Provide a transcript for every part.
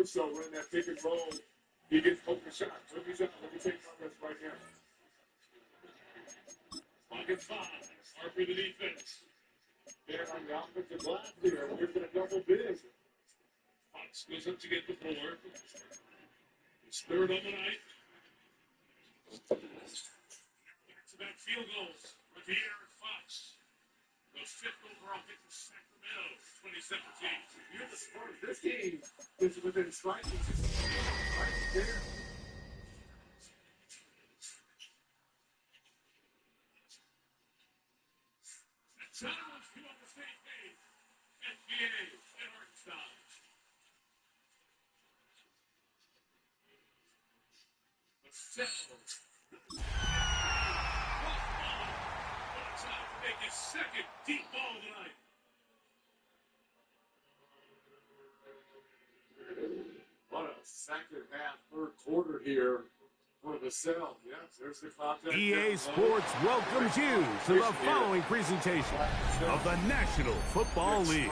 Russo running that pick and roll. He gets open shot. Let me take comments right now. Falcons 5. Hard for the defense. They're on the offensive glass here. We're going to double big. Fox goes up to get the floor. It's third on the night. Back field goals for De'Aaron Fox. Goes fifth overall pick for Sacramento, 2017. You're the Spurs. This game is within striking distance. Right there. The Generals come up the same page. NBA and Arkansas. The Central. Make his second deep ball tonight. What a second half, third quarter here for the cell. Yes, there's the clock. EA Sports welcomes you to the following presentation of the National Football League.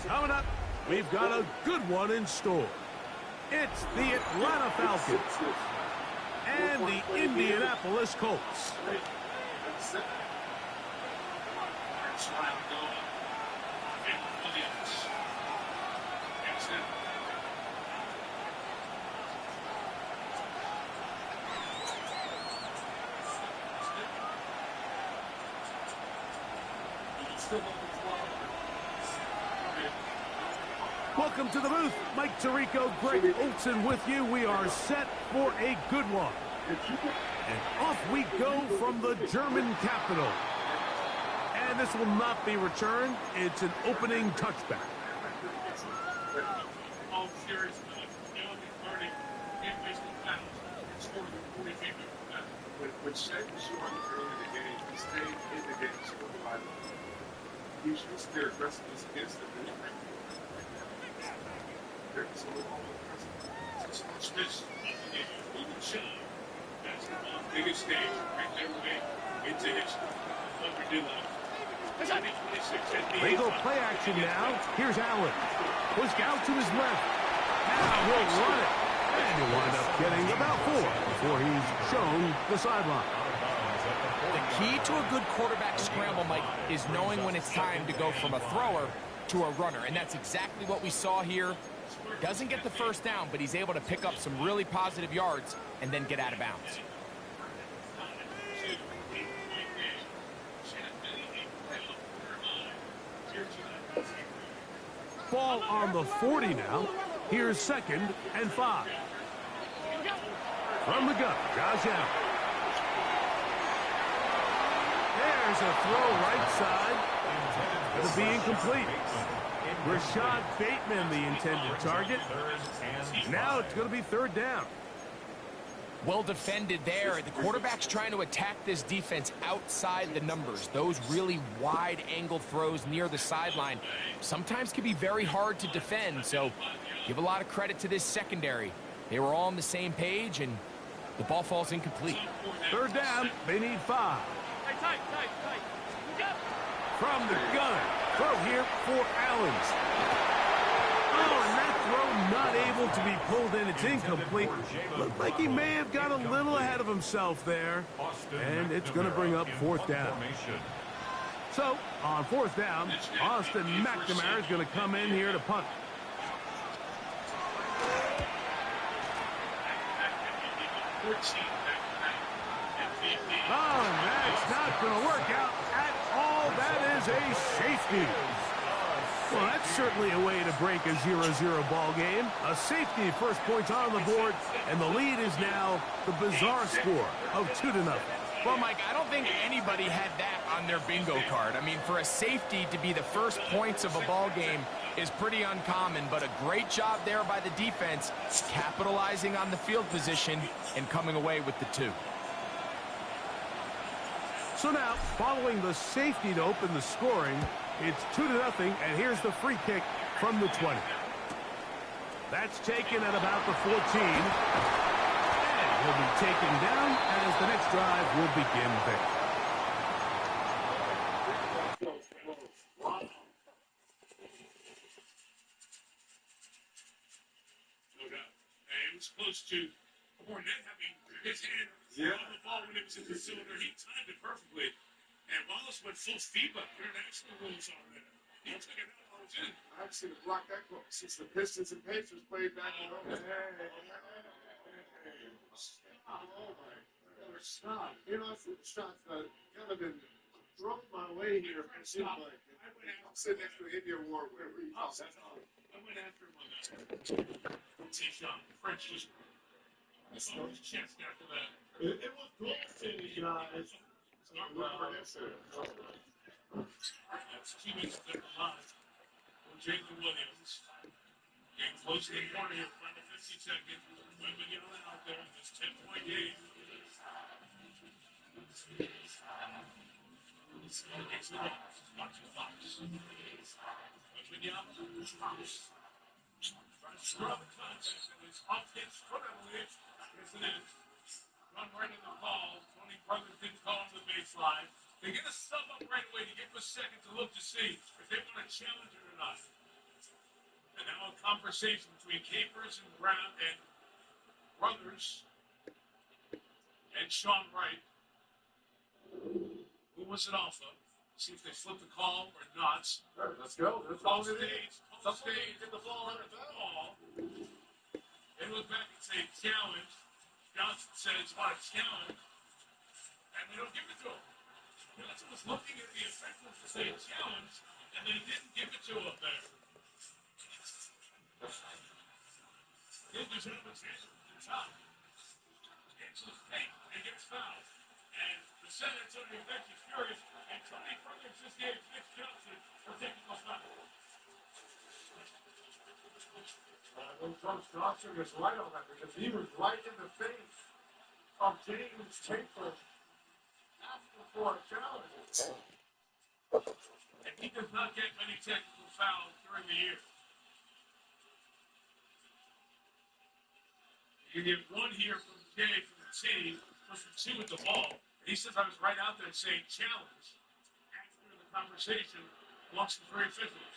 Coming up, we've got a good one in store. It's the Atlanta Falcons and the Indianapolis Colts. Welcome to the booth. Mike Tirico, Greg Olson with you. We are set for a good one. And off we go from the German capital. And this will not be returned. It's an opening touchback. All serious learning and wasting fouls. Scored 40 feet. When Shaq was short early in the game, he stayed in the game, scored 5. He used their aggressiveness against them. There's a little aggressive. Watch this. Moving shot. That's the biggest stage. Right there, into history. What we did last. They go play action now. Here's Allen. Push out to his left. Now he'll run it. And he'll wind up getting about 4 before he's shown the sideline. The key to a good quarterback scramble, Mike, is knowing when it's time to go from a thrower to a runner. And that's exactly what we saw here. Doesn't get the first down, but he's able to pick up some really positive yards and then get out of bounds. Ball on the 40 now. Here's 2nd and 5. From the gun, Josh Allen. There's a throw right side. It'll be incomplete. Rashad Bateman, the intended target. Now it's going to be 3rd down. Well defended there. The quarterback's trying to attack this defense outside the numbers. Those really wide angle throws near the sideline sometimes can be very hard to defend. So give a lot of credit to this secondary. They were all on the same page, and the ball falls incomplete. 3rd down. They need 5. From the gun. Throw here for Allens. Oh, and that throw not able to be pulled in. It's incomplete. Looked like he may have got a little ahead of himself there. And it's going to bring up 4th down. So, on 4th down, Austin McNamara is going to come in here to punt. Oh, that's not going to work out at all. That is a safety. Well, that's certainly a way to break a 0-0 ball game. A safety, first points on the board, and the lead is now the bizarre score of 2-0. Well, Mike, I don't think anybody had that on their bingo card. I mean, for a safety to be the first points of a ball game is pretty uncommon, but a great job there by the defense, capitalizing on the field position and coming away with the 2. So now, following the safety to open the scoring, it's 2-0, and here's the free kick from the 20. That's taken at about the 14. And he'll be taken down as the next drive will begin there. as close to Fournette having his hand on the ball when it was in the cylinder. He timed it perfectly. And Wallace went full fever. International rules on there. He took it out while it was in. I've seen it block that close since the Pistons and Pacers played back in the day. Oh my God, stop. You know, the shots that kind of been thrown my way here. It seemed like I'm sitting next to the Indian War where we I went after him on that. T-shot. French just saw his chest after that. it was bullshit, guys. That's 2 minutes to the line. Jalen Williams getting close to the corner here. Final 50 seconds. Women yelling out there in this 10-point game. Against the Hawks. Watching Fox. Women yelling. Fox. Trying to scrub the contest. And his offense foot on the edge. Yes, it is. Run right in the ball. Tony Brothers didn't call him the baseline. They get a sub up right away to give him a second to look to see if they want to challenge it or not. And now a conversation between Capers and Brown and Brothers and Sean Wright. Who was it off of? See if they flip the call or not. All right, let's go. Let's Call go. stage. Call stage. Get the ball out of the ball. They look back and say challenge. Johnson says, what a challenge. And they don't give it to him. Johnson was looking at the officials to say challenge, and they didn't give it to him there. Here's the gentleman's hand at the top. Angela's paint and gets fouled. And the San Antonio bench is furious, and Tony Perkins just gave Mitch Johnson a technical foul. Coach Johnson is right on that because he was right in the face of James Capers asking for a challenge. And he does not get many technical fouls during the year. You get one here from Jay from the team, plus the two at the ball. And he says I was right out there saying challenge after the conversation amongst the three officials.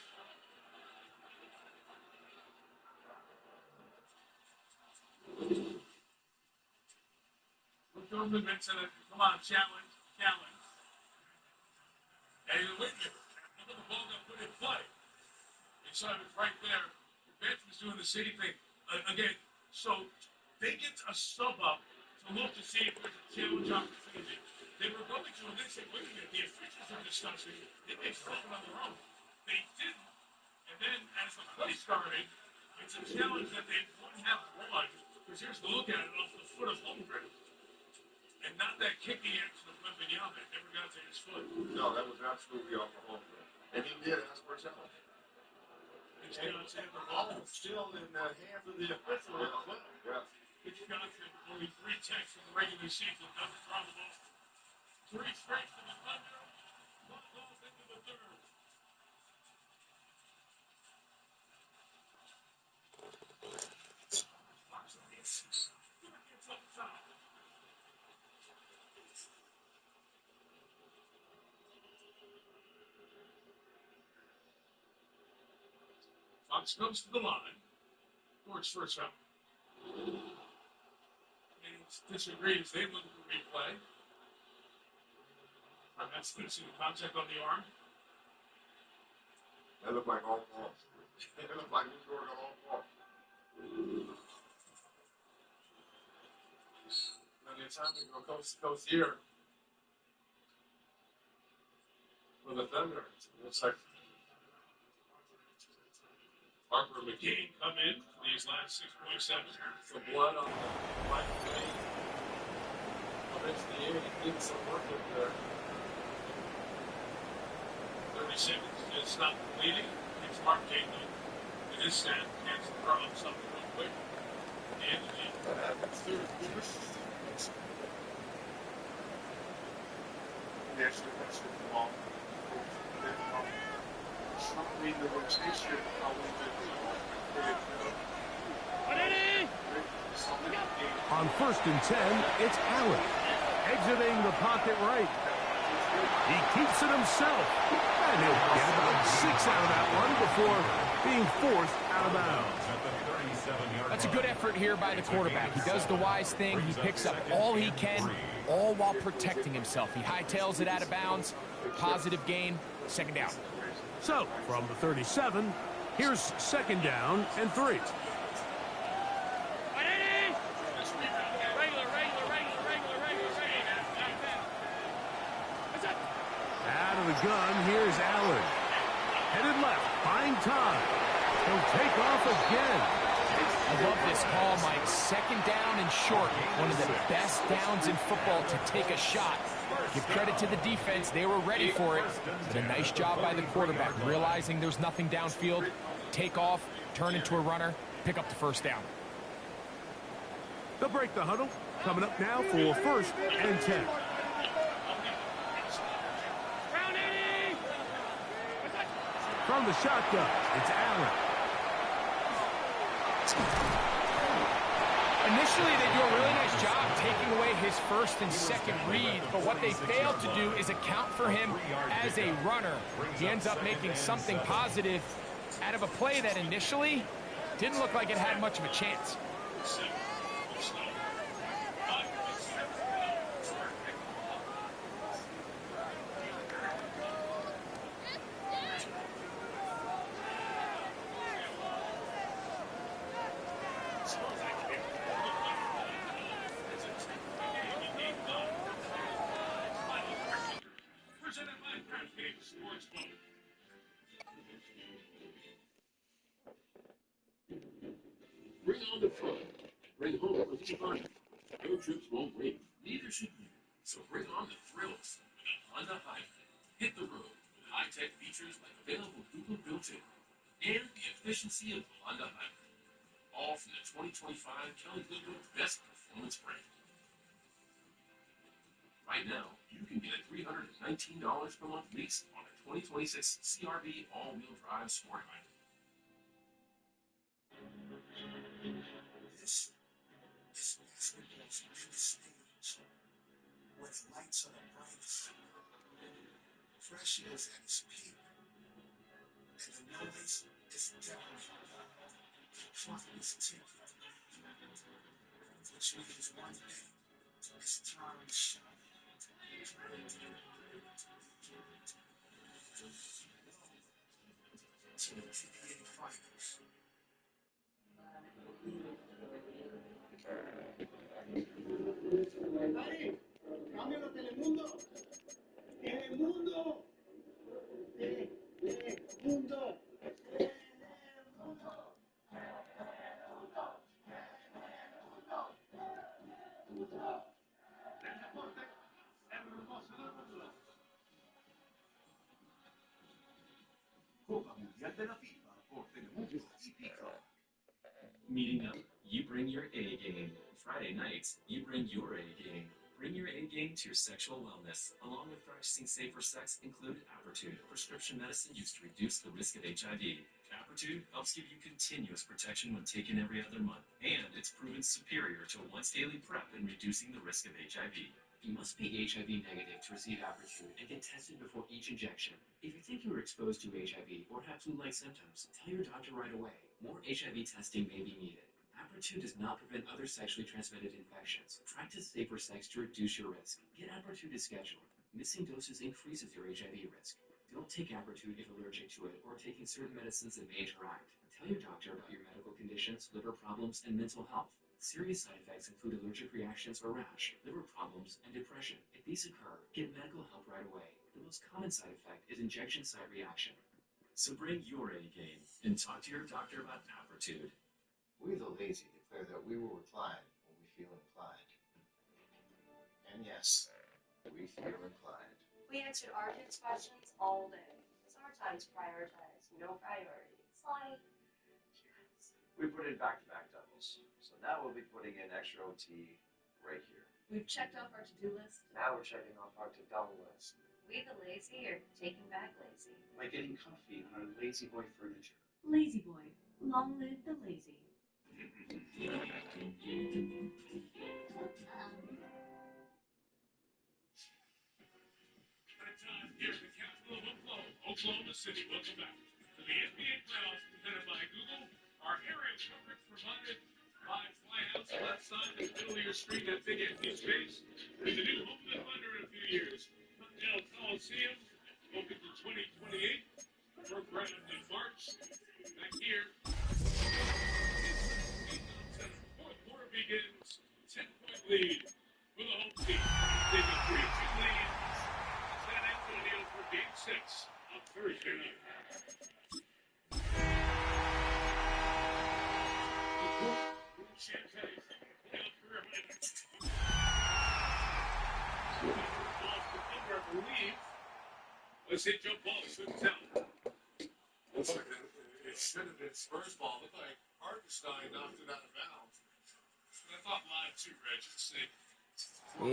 Look on the bench and come on, challenge. And he's waiting there. After the ball got put in play. And so it was right there. The bench was doing the same thing. Again, so they get a sub up to look to see if there's a challenge opportunity. They were going to, and they said, wait a minute, the officials are discussing. They may flip it on their own. They didn't. And then as the play started, it's a challenge that they wouldn't have won. Because here's the look at it off the foot of Holmgren. And not that kicking action of Wembanyama. It never got to his foot. No, that was absolutely off the home. And he did ask for a challenge. Mitch Johnson, the Ball ball. was still in the hands of the official as well. Yeah. Mitch Johnson, only 3 texts in the regular season, doesn't throw the ball. 3 straight to the Thunder. 1 goes into the third. Fox on the assist. Gets up top. Fox comes to the line. Ford's first round. And he disagrees. They look at the replay. And that's the contact on the arm. That looked like all ball. It looked like he scored an all ball. And it's time to go coast to coast here for the Thunder. It looks like Harper and McCain come in for these last 6.7. the blood on the right leg. Eventually, he did some work with there. 30 seconds to stop the bleeding. It's Mark Cagle. It is Sam. Chance to throw up something real quick. And That happens too. they actually wants to come off. Read the rotation. How we On 1st and 10, it's Allen. Exiting the pocket right. He keeps it himself. And he'll get about 6 out of that one before being forced out of bounds. That's a good effort here by the quarterback. He does the wise thing. He picks up all he can, all while protecting himself. He hightails it out of bounds. Positive gain, second down. So, from the 37, here's second down and 3. Out of the gun, here's Allen. Headed left, find time. He'll take off again. I love this call, Mike. Second down and short. One of the best downs in football to take a shot. Give credit to the defense. They were ready for it. But a nice job by the quarterback, realizing there's nothing downfield. Take off, turn into a runner, pick up the first down. They'll break the huddle. Coming up now for first and 10. From the shotgun, it's Allen. Initially, they do a really nice job taking away his first and second read, but what they failed to do is account for him as a runner. He ends up making something positive out of a play that initially didn't look like it had much of a chance. Bring on the fun. Bring home a little money. Road trips won't wait. Neither should you. So bring on the thrills with a Honda Hybrid. Hit the road with high-tech features like available Google built-in and the efficiency of the Honda Hybrid. All from the 2025 Kelly Blue Book's best performance brand. Right now, you can get a $319 per month lease on a 2026 CRV all-wheel drive sport hybrid. This is basketball's official stage, where the lights are the brightest, fresh air's at its peak, and the noise is deafening. Clock is ticking, which means one day it's time to shine. To the NBA Finals. Dale, cambio de Telemundo. Telemundo. Telemundo. Copa Mundial de la FIFA por Telemundo y Peacock. Meeting up, you bring your A game. Friday nights, you bring your A game. Bring your A game to your sexual wellness, along with practicing safer sex, included Apertude, a prescription medicine used to reduce the risk of HIV. Apertude helps give you continuous protection when taken every other month, and it's proven superior to a once-daily PrEP in reducing the risk of HIV. You must be HIV negative to receive Apertude and get tested before each injection. If you think you were exposed to HIV or have flu-like symptoms, tell your doctor right away. More HIV testing may be needed. Apertude does not prevent other sexually transmitted infections. Practice safer sex to reduce your risk. Get Apertude as scheduled. Missing doses increases your HIV risk. Don't take Apertude if allergic to it or taking certain medicines that may interact. Tell your doctor about your medical conditions, liver problems, and mental health. Serious side effects include allergic reactions or rash, liver problems, and depression. If these occur, get medical help right away. The most common side effect is injection site reaction. So bring your A game and talk to your doctor about Apertude. We the lazy declare that we will recline when we feel inclined. And yes, we feel inclined. We answered our kids' questions all day. It's our time to prioritize, no priorities. Like, yes. We put in back-to-back doubles. So now we'll be putting in extra OT right here. We've checked off our to-do list. Now we're checking off our to-double list. We the lazy are taking back lazy. Like getting comfy on our Lazy Boy furniture. Lazy boy, long live the lazy. Oklahoma City. Welcome back to the NBA playoffs presented by Google. Our aerial coverage provided by Flyhouse left side in the middle of your screen. That big empty space is the new home of the Thunder in a few years. Continental Coliseum open to 2028. Broke ground in March. Back here. Fourth quarter begins. 10-point lead for the home team. Taking a 3-2 lead. San Antonio for Game 6 on Thursday night. Champagne. Playoff career high. I believe. Let's hit Joe Paul. Shouldn't tell. Looks like it should have been Spurs ball. Looked like Hartenstein knocked it out of bounds. I thought live too, Reg. Let's see.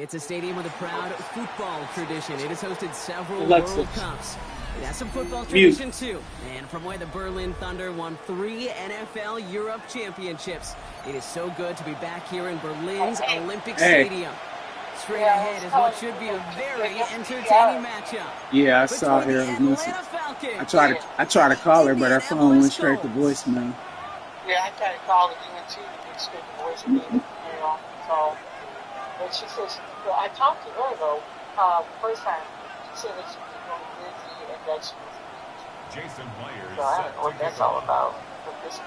It's a stadium with a proud football tradition. It has hosted several World Cups. It has some football tradition, too. And from where the Berlin Thunder won 3 NFL Europe championships, it is so good to be back here in Berlin's Olympic Stadium. Straight ahead is what should be a very entertaining matchup. Yeah, I saw her. I tried to call her, but her phone went straight to voicemail. Yeah, I tried to call her again too, to get straight to voicemail. So, but she said, I talked to her though, first time. She said that she was really busy and that she was Jason Myers. So I don't know what that's all about.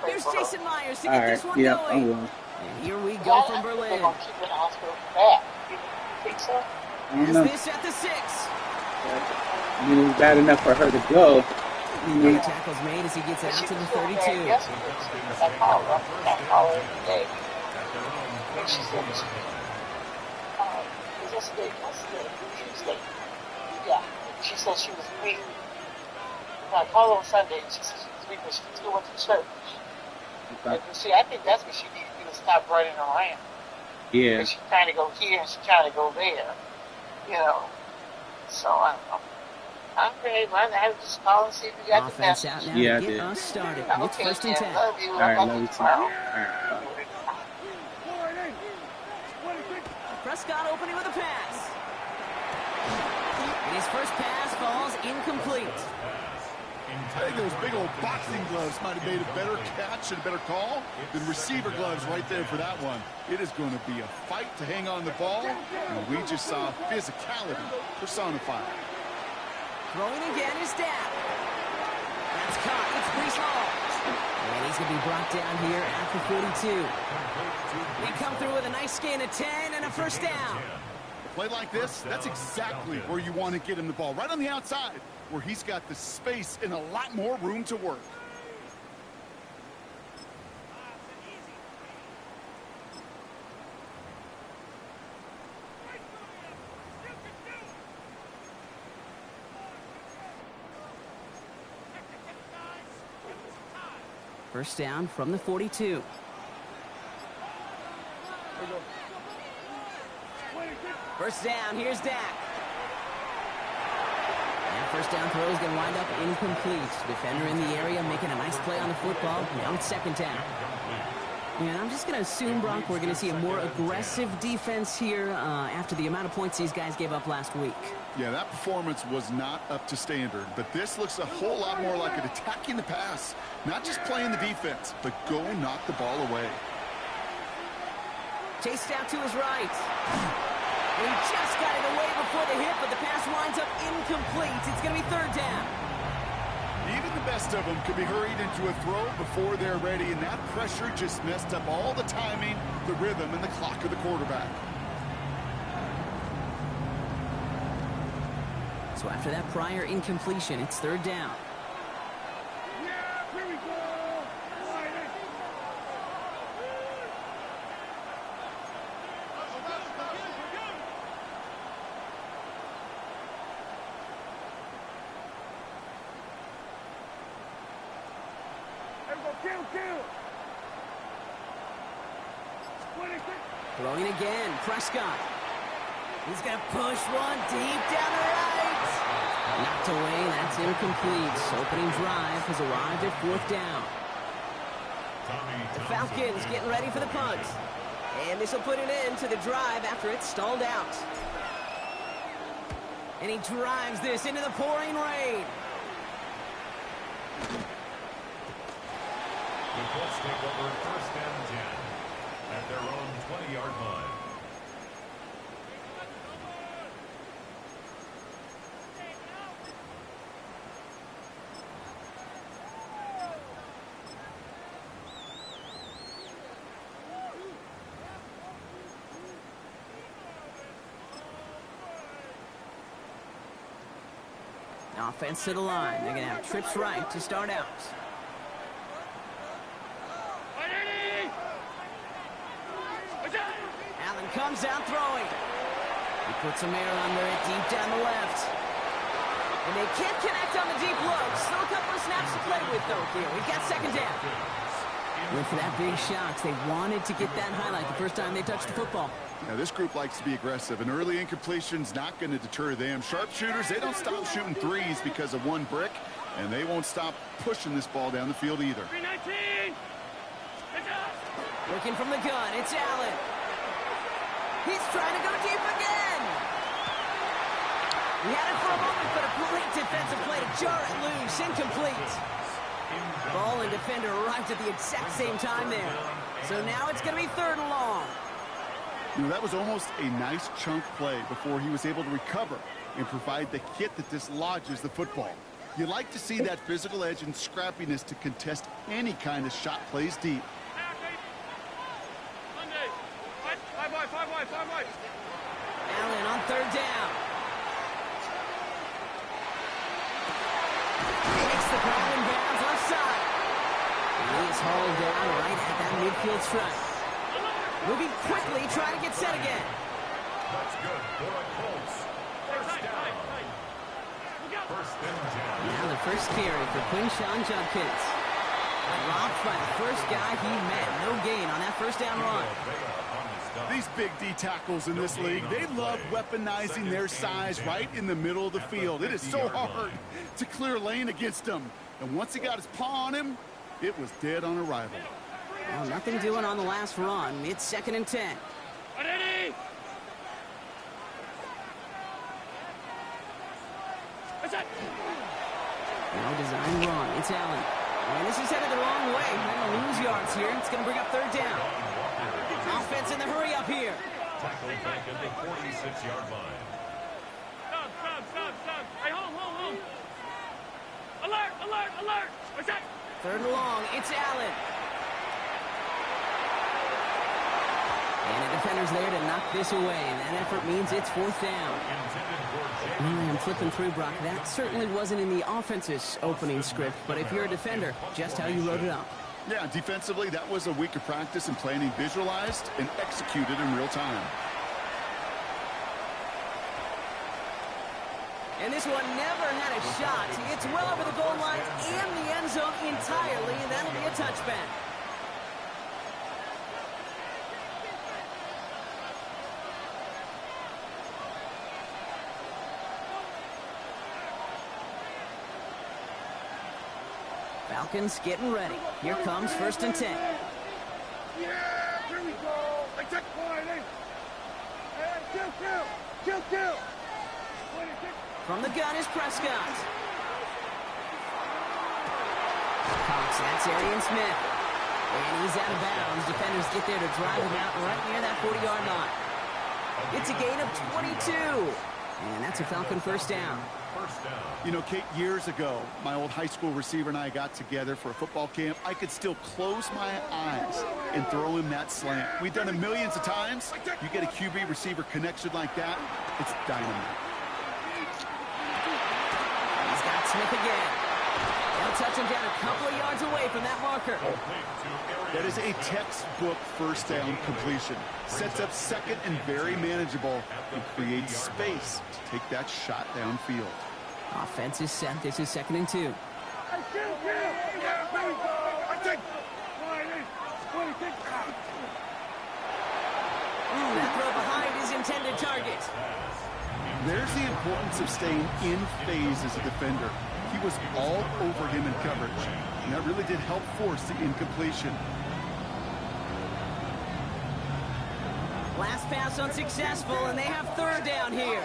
Here's Jason Myers to get this one going. And here we go from Berlin. They're going to keep her in the hospital for that. You think so? I don't know. This at the 6. I mean, it was bad enough for her to go. Great tackles made as he gets it out to the 32. I called her every day. And she said, yesterday, Tuesday. Yeah. She said she was weak. I called her on Sunday and she said she was weak, but she still went to church. Okay. And see, I think that's what she needed to do, is stop running around. Yeah. She's trying to go here and she's trying to go there. You know. So I don't know. I'm ready, man. I have to just call and see if we got the message. Out now yeah, to get us started. It's first and 10. Love you. All right, love you too. All right, Prescott opening with a pass. And his first pass falls incomplete. I think those big old boxing gloves might have made a better catch and a better call than receiver gloves right there for that one. It is going to be a fight to hang on the ball, and we just saw physicality personified. Throwing again is Dak. That's caught. It's Brees Hall. And he's going to be brought down here at the 42. They come through with a nice gain of 10 and a first down. A play like this, that's exactly where you want to get him the ball. Right on the outside, where he's got the space and a lot more room to work. First down from the 42. First down, here's Dak. And first down throw is going to wind up incomplete. Defender in the area making a nice play on the football. Now it's second down. And I'm just going to assume, Brock, we're going to see a more aggressive defense here after the amount of points these guys gave up last week. Yeah, that performance was not up to standard, but this looks a whole lot more like an attacking the pass. Not just playing the defense, but go knock the ball away. Chased out to his right. And he just got it away before the hit, but the pass winds up incomplete. It's going to be third down. Even the best of them could be hurried into a throw before they're ready, and that pressure just messed up all the timing, the rhythm, and the clock of the quarterback. So after that prior incompletion, it's third down. Here we go. Throwing again, Prescott. He's going to push one deep down the right. Knocked away, that's incomplete. Opening drive has arrived at fourth down. The Falcons getting ready for the punt. And this will put an end to the drive after it's stalled out. And he drives this into the pouring rain. Colts take over 1st and 10 at their own 20-yard line. Offense to the line. They're going to have trips right to start out. Allen comes out throwing. He puts some air under it deep down the left. And they can't connect on the deep low. Still a couple of snaps to play with, though, here. We've got 2nd down. Went for that big shot. They wanted to get that highlight the first time they touched the football. Now, this group likes to be aggressive. An early incompletion's not going to deter them. Sharpshooters, they don't stop shooting threes because of one brick, and they won't stop pushing this ball down the field either. 319. Looking from the gun, it's Allen. He's trying to go deep again. He had it for a moment, but a great defensive play to jar it loose. Incomplete. Ball and defender arrived at the exact same time there. So now it's going to be 3rd and long. You know, that was almost a nice chunk play before he was able to recover and provide the hit that dislodges the football. You like to see that physical edge and scrappiness to contest any kind of shot plays deep. Allen on 3rd down. Makes the ball in bounds left side. And he's hauled down right at that midfield stripe. Moving quickly, trying to get set again. That's good for the Colts. 1st down. 1st and 10. Now the first carry for Quinshawn Judkins. Dropped by the first guy he met. No gain on that 1st down run. These big D tackles in this league, they love weaponizing their size right in the middle of the field. It is so hard to clear lane against them. And once he got his paw on him, it was dead on arrival. Well, nothing doing on the last run. It's 2nd and 10. No design run. It's Allen. And this is headed the wrong way. They're going to lose yards here. It's going to bring up 3rd down. Offense in the hurry up here. Tackled back at the 46-yard line. Stop. Hey, hold. Alert. What's that? 3rd and long. It's Allen. And the defender's there to knock this away. And that effort means it's 4th down. I'm flipping through, Brock. That certainly wasn't in the offense's opening script. But if you're a defender, just how you wrote it up. Yeah, defensively, that was a week of practice and planning visualized and executed in real time. And this one never had a shot. It's well over the goal line and the end zone entirely, and that'll be a touchback. Falcons getting ready. Here comes 1st and 10. Yeah, here we go. I took point. Kill. From the gun is Prescott. Cox, that's Arian Smith. And he's out of bounds. Defenders get there to drive him out right near that 40-yard line. It's a gain of 22. And that's a Falcon 1st down. You know, Kate, years ago, my old high school receiver and I got together for a football camp. I could still close my eyes and throw him that slant. We've done it millions of times. You get a QB receiver connection like that, it's dynamite. He's got Smith again. They'll touch him down a couple of yards away from that marker. That is a textbook 1st down completion. Sets up 2nd and very manageable and creates space to take that shot downfield. Offense is set. This is 2nd and 2. That throw behind his intended target. There's the importance of staying in phase as a defender. He was all over him in coverage, and that really did help force the incompletion. Last pass unsuccessful, and they have 3rd down here.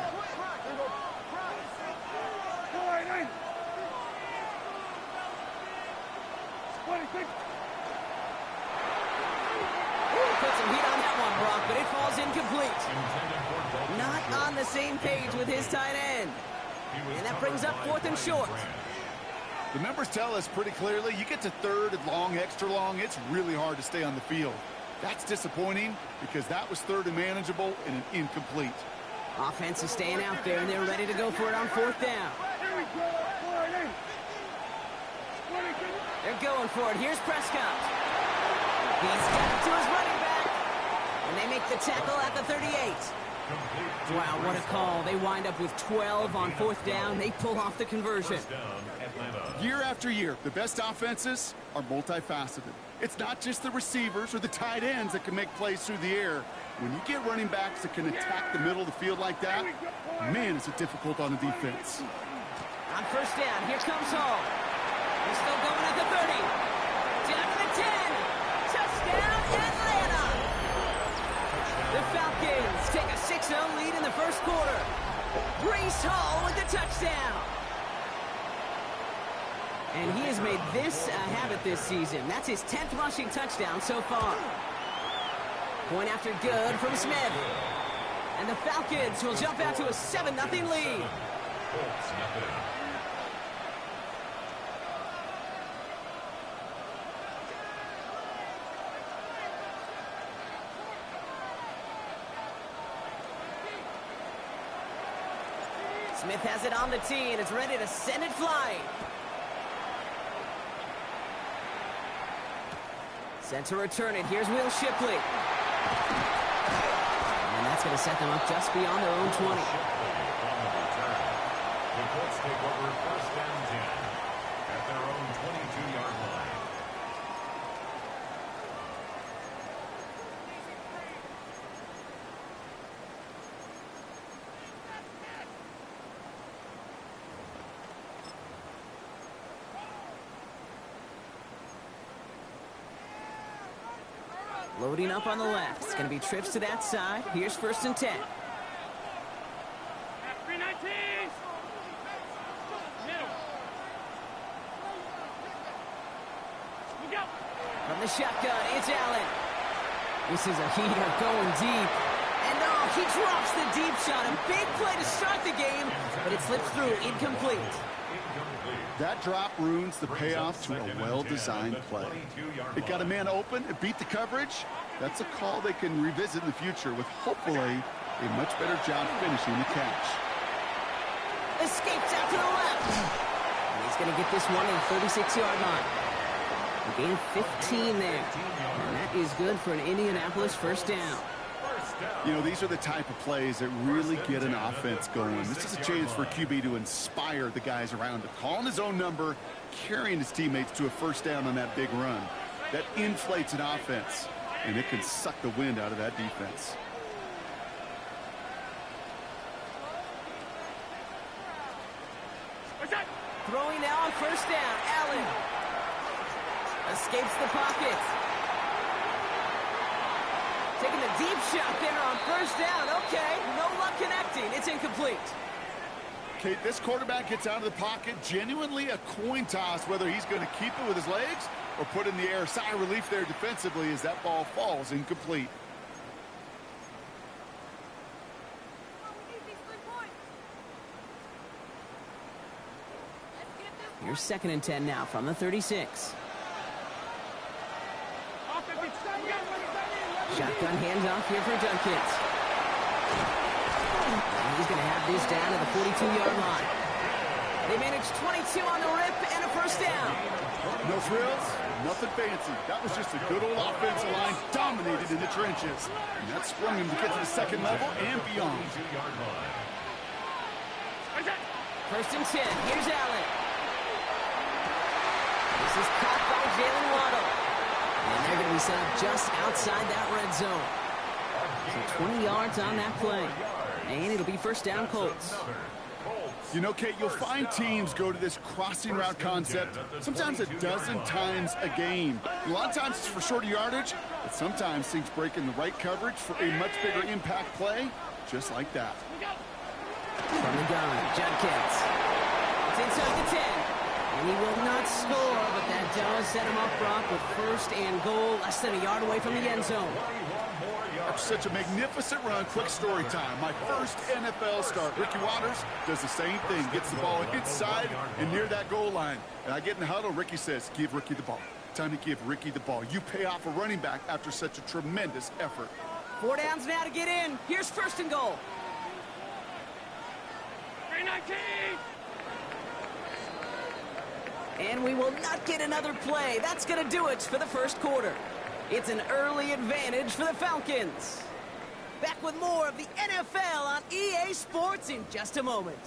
incomplete. Not on the same page with his tight end. And that brings up 4th and short. The numbers tell us pretty clearly, you get to 3rd and long, extra long, it's really hard to stay on the field. That's disappointing because that was 3rd and manageable and an incomplete. Offense is staying out there, and they're ready to go for it on 4th down. They're going for it. Here's Prescott. He's got it to his running back. And they make the tackle at the 38. Wow, what a call. They wind up with 12 on 4th down. They pull off the conversion. Year after year, the best offenses are multifaceted. It's not just the receivers or the tight ends that can make plays through the air. When you get running backs that can attack the middle of the field like that, man, is it difficult on the defense. On 1st down, here comes Hall. He's still going at the 30. Down to the 10. Touchdown, Atlanta! The Falcons take a 6-0 lead in the 1st quarter. Breece Hall with the touchdown. And he has made this a habit this season. That's his 10th rushing touchdown so far. Point after good from Smith. And the Falcons will jump out to a 7-0 lead. Smith has it on the tee and is ready to send it flying. Set to return it. Here's Will Shipley. And that's going to set them up just beyond their own 20. The Colts take over 1st and 10 at their own 22-yard line. Loading up on the left. It's going to be trips to that side. Here's 1st and 10. From the shotgun, it's Allen. This is a heater going deep. And oh, he drops the deep shot. A big play to start the game, but it slips through incomplete. That drop ruins the payoff to a well-designed play. It got a man open, it beat the coverage. That's a call they can revisit in the future with hopefully a much better job finishing the catch. Escapes out to the left. And he's going to get this one in 36-yard line. A gain of 15 there. And that is good for an Indianapolis 1st down. You know, these are the type of plays that really get an offense going. This is a chance for QB to inspire the guys around him. Calling his own number, carrying his teammates to a 1st down on that big run. That inflates an offense, and it can suck the wind out of that defense. Throwing now on 1st down, Allen. Escapes the pocket. Taking a deep shot there on 1st down. Okay, no luck connecting. It's incomplete. Kate, this quarterback gets out of the pocket. Genuinely a coin toss whether he's going to keep it with his legs or put in the air. Sigh of relief there defensively as that ball falls incomplete. Here's 2nd and 10 now from the 36. Shotgun handoff here for Dunkins. And he's going to have this down to the 42-yard line. They managed 22 on the rip and a 1st down. No frills, nothing fancy. That was just a good old offensive line dominated in the trenches. And that sprung him to get to the 2nd level and beyond. 1st and 10. Here's Allen. This is caught by Jalen Waddle. And they're going to be set up just outside that red zone. So 20 yards on that play. And it'll be 1st down Colts. You know, Kate, you'll find teams go to this crossing route concept sometimes a dozen times a game. A lot of times it's for shorter yardage, but sometimes things break in the right coverage for a much bigger impact play, just like that. From the gun, Junkins. It's inside the 10. And he will not score, but that does set him up, Brock, with first and goal, less than a yard away from the end zone. After such a magnificent run, quick story time. My first NFL start. Ricky Watters does the same thing, gets the ball inside and near that goal line. And I get in the huddle, Ricky says, give Ricky the ball. Time to give Ricky the ball. You pay off a running back after such a tremendous effort. 4 downs now to get in. Here's first and goal. 319! And we will not get another play. That's going to do it for the first quarter. It's an early advantage for the Falcons. Back with more of the NFL on EA Sports in just a moment.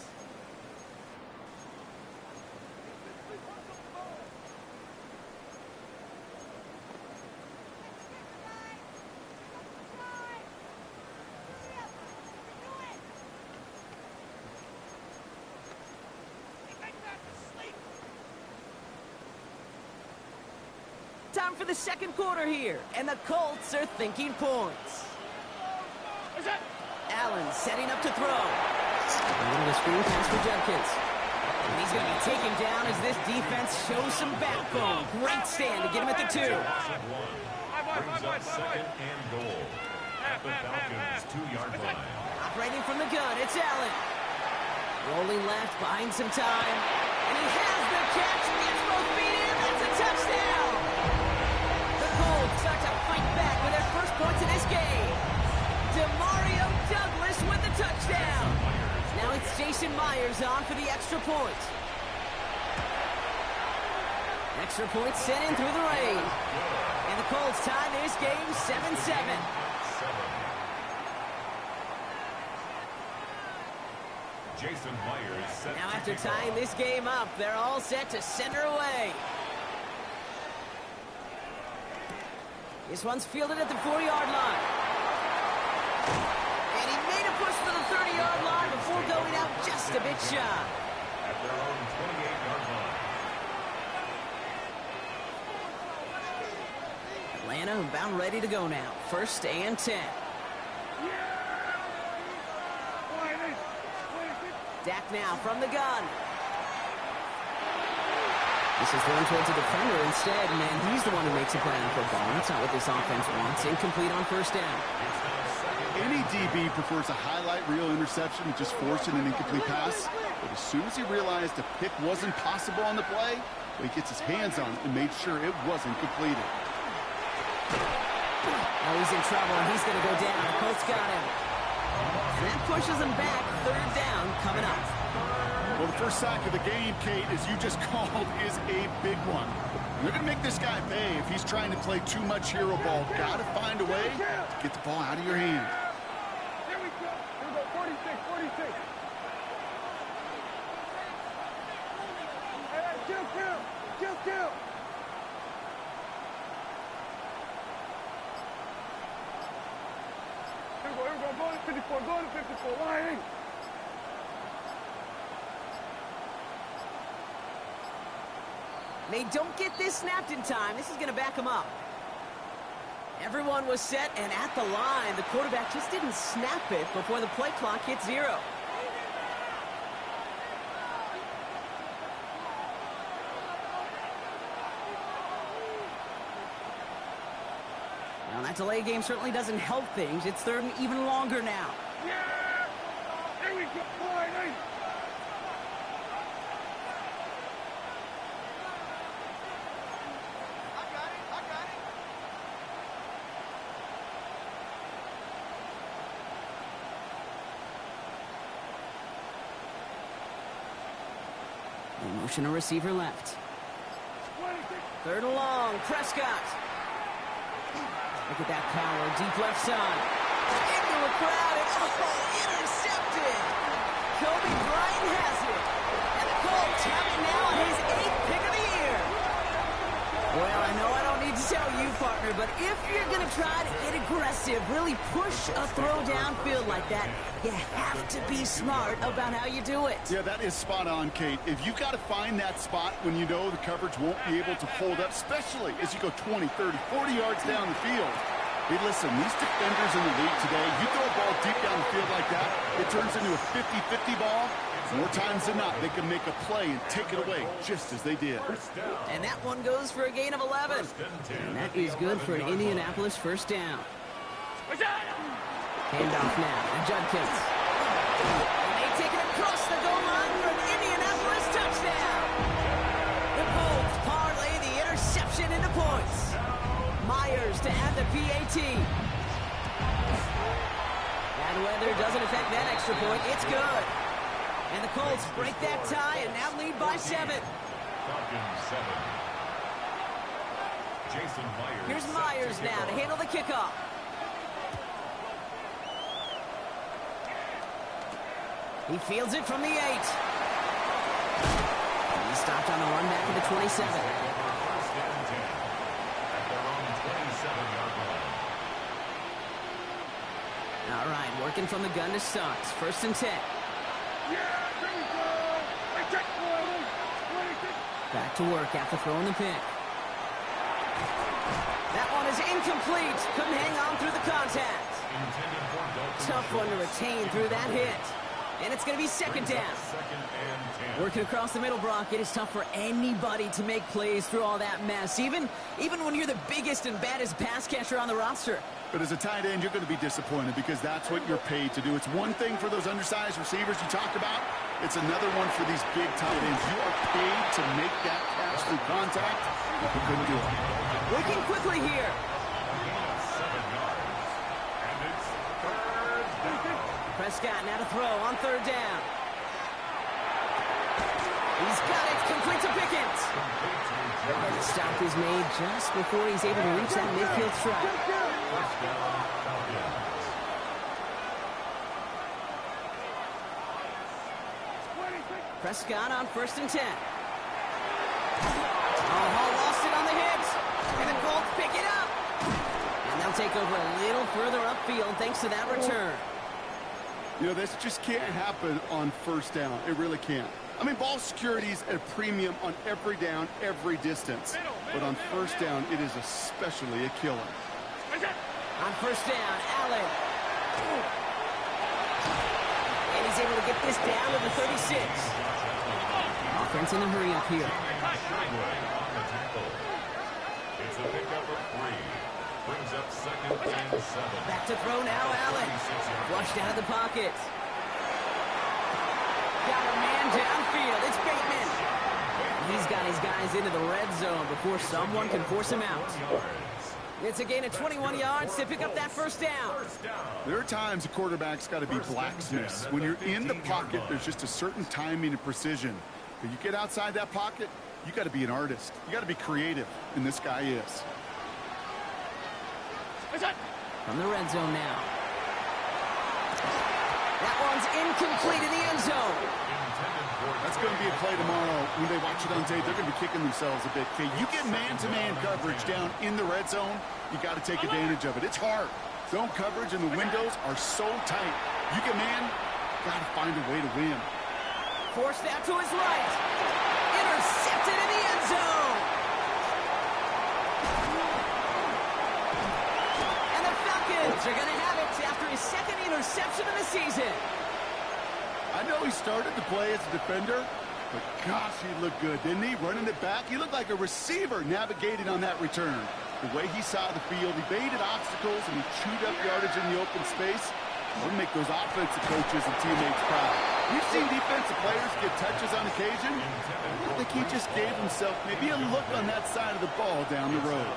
Time for the second quarter here, and the Colts are thinking points. Allen setting up to throw. A little screen pass for Judkins. And he's going to be taken down as this defense shows some backbone. Great stand to get him at the 2. Brings up second and goal at the Falcons' 2-yard line. Operating from the gun, it's Allen. Rolling left, buying some time. And he has the catch. Gets both feet in. That's a touchdown. Start to fight back with their first points in this game. Demario Douglas with the touchdown. Now it's Jason Myers on for the extra point. Extra point sent in through the rain. And the Colts tie this game 7-7. Jason Myers set now after tying this game up, they're all set to center away. This one's fielded at the 40-yard line. And he made a push for the 30-yard line before going out just a bit shy. At their own 28-yard line. Atlanta about ready to go now. First and 10. Dak now from the gun. This is thrown towards a defender instead, and he's the one who makes a play on football. That's not what this offense wants. Incomplete on first down. Any DB prefers a highlight reel interception to just forcing an incomplete pass. But as soon as he realized a pick wasn't possible on the play, he gets his hands on it and made sure it wasn't completed. Now he's in trouble, and he's going to go down. The Colts got him. And that pushes him back. Third down coming up. Well, the first sack of the game, Kate, as you just called, is a big one. You're going to make this guy pay if he's trying to play too much hero ball. Got to find a way to get the ball out of your hand. Here we go. Here we go. 46, 46. Hey, kill. Here we go. Go to 54. Lying. They don't get this snapped in time. This is going to back them up. Everyone was set and at the line. The quarterback just didn't snap it before the play clock hit 0. Now that delay game certainly doesn't help things. It's third and even longer now. Yeah! Here we go. Boy, Motion a receiver left. Third and long. Prescott. Look at that power. Deep left side. Into a crowd. And intercepted. Kobe Bryant has it. And the Colts have it now on his 8th pick of the year. Well, I know I don't need to tell you, partner, but if you're going to try to get aggressive, really push a throw downfield like that, you have to be smart about how you do it. Yeah, that is spot on, Kate. If you've got to find that spot when you know the coverage won't be able to hold up, especially as you go 20, 30, 40 yards down the field, Hey, listen, these defenders in the league today, you throw a ball deep down the field like that, it turns into a 50-50 ball. More times than not, they can make a play and take it away, just as they did. And that one goes for a gain of 11. And that is good for an Indianapolis first down. Handoff now to Judkins. And they take it across the goal line for an Indianapolis touchdown. The Colts parlay the interception into points. Myers to add the PAT. Bad weather doesn't affect that extra point. It's good. And the Colts break that tie and now lead by 7. Falcons 7. Jason Myers. Here's Myers now to handle the kickoff. He fields it from the 8. He stopped on the run back to the 27. First and 10 at their own 27-yard line. All right, working from the gun to start. First and 10. Back to work after throwing the pick. That one is incomplete. Couldn't hang on through the contact. Tough one to retain through that hit. And it's going to be second down. Working across the middle, Brock, it is tough for anybody to make plays through all that mess, even when you're the biggest and baddest pass catcher on the roster. But as a tight end, you're going to be disappointed because that's what you're paid to do. It's one thing for those undersized receivers you talked about. It's another one for these big tight ends. You are paid to make that catch through contact. You couldn't do it. Working quickly here. 7 yards. And it's third down. Prescott now to throw on third down. He's got it. Complete to Pickens. And the stop is made just before he's able to reach that midfield strike. First down, Falcons. Prescott on first and 10. Hall lost it on the hit. And the Colts pick it up. And they'll take over a little further upfield thanks to that return. You know, this just can't happen on first down. It really can't. I mean, ball security is at a premium on every down, every distance. But on first down, it is especially a killer. On first down, Allen. And he's able to get this down to the 36. Offense in a hurry up here. It's a pickup of 3. Brings up second and 7. Back to throw now, Allen. Flushed out of the pocket. Got a man downfield. It's Bateman. He's got his guys into the red zone before someone can force him out. It's a gain of 21 yards to pick up that first down. There are times a quarterback's got to be blacksmiths. When you're in the pocket, there's just a certain timing and precision. But you get outside that pocket, you got to be an artist. You got to be creative, and this guy is. From the red zone now. That one's incomplete in the end zone. That's going to be a play tomorrow. When they watch it on tape, they're going to be kicking themselves a bit. Okay, you get man-to-man coverage down in the red zone, you got to take advantage of it. It's hard. Zone coverage and the windows are so tight. You get man, got to find a way to win. Forced out to his right. Intercepted in the end zone. And the Falcons are going to have it after his second interception of the season. I know he started to play as a defender, but gosh, he looked good, didn't he? Running it back, he looked like a receiver navigating on that return. The way he saw the field, he baited obstacles, and he chewed up yardage in the open space. It'll make those offensive coaches and teammates proud. We've seen defensive players get touches on occasion. I think he just gave himself maybe a look on that side of the ball down the road.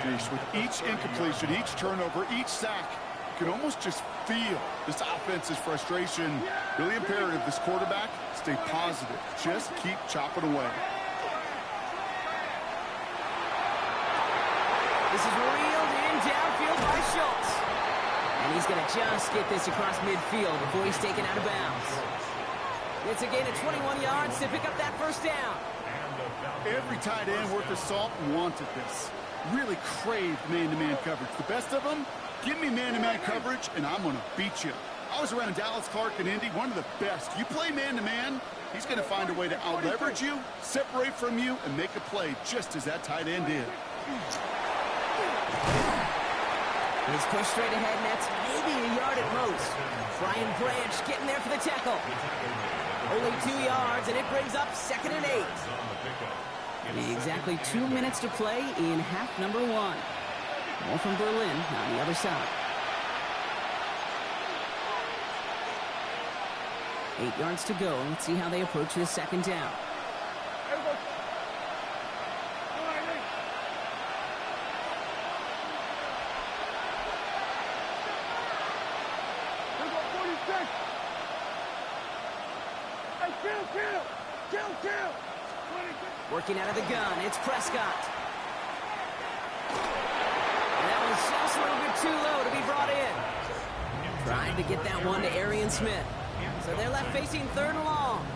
Gosh, with each incompletion, each turnover, each sack, you can almost just feel this offense's frustration. Really imperative this quarterback stay positive. Just keep chopping away. This is reeled in downfield by Schultz. And he's going to just get this across midfield before he's taken out of bounds. It's a gain of 21 yards to pick up that first down. Every tight end worth his salt wanted this. Really craved man-to-man coverage. The best of them, give me man-to-man coverage, and I'm going to beat you. I was around Dallas Clark and Indy, one of the best. You play man-to-man, he's going to find a way to out-leverage you, separate from you, and make a play just as that tight end did. He's pushed straight ahead, and that's maybe a yard at most. Brian Branch getting there for the tackle. Only 2 yards, and it brings up 2nd and 8. Exactly 2 minutes to play in half number 1. More from Berlin on the other side. 8 yards to go. Let's see how they approach this 2nd down. Working out of the gun, it's Prescott. And that was just a little bit too low to be brought in. Trying to get that one to Arian Smith. So they're left facing 3rd and long.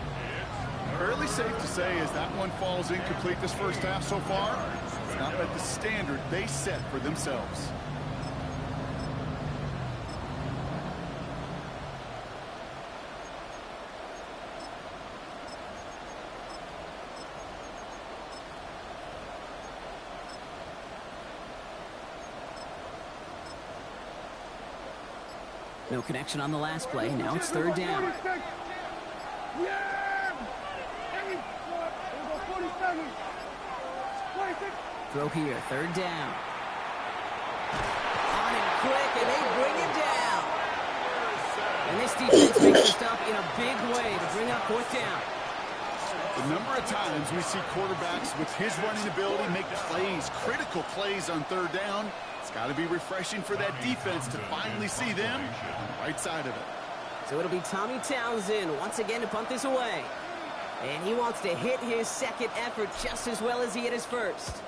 Fairly safe to say as that one falls incomplete this first half so far, it's not met the standard they set for themselves. No connection on the last play. Now it's 3rd down. Throw here, 3rd down. On him quick, and they bring him down. And this defense makes the stop in a big way to bring up 4th down. The number of times we see quarterbacks with his running ability make plays, critical plays on 3rd down. It's got to be refreshing for that defense to finally see them on the right side of it. So it'll be Tommy Townsend once again to punt this away. And he wants to hit his 2nd effort just as well as he hit his 1st.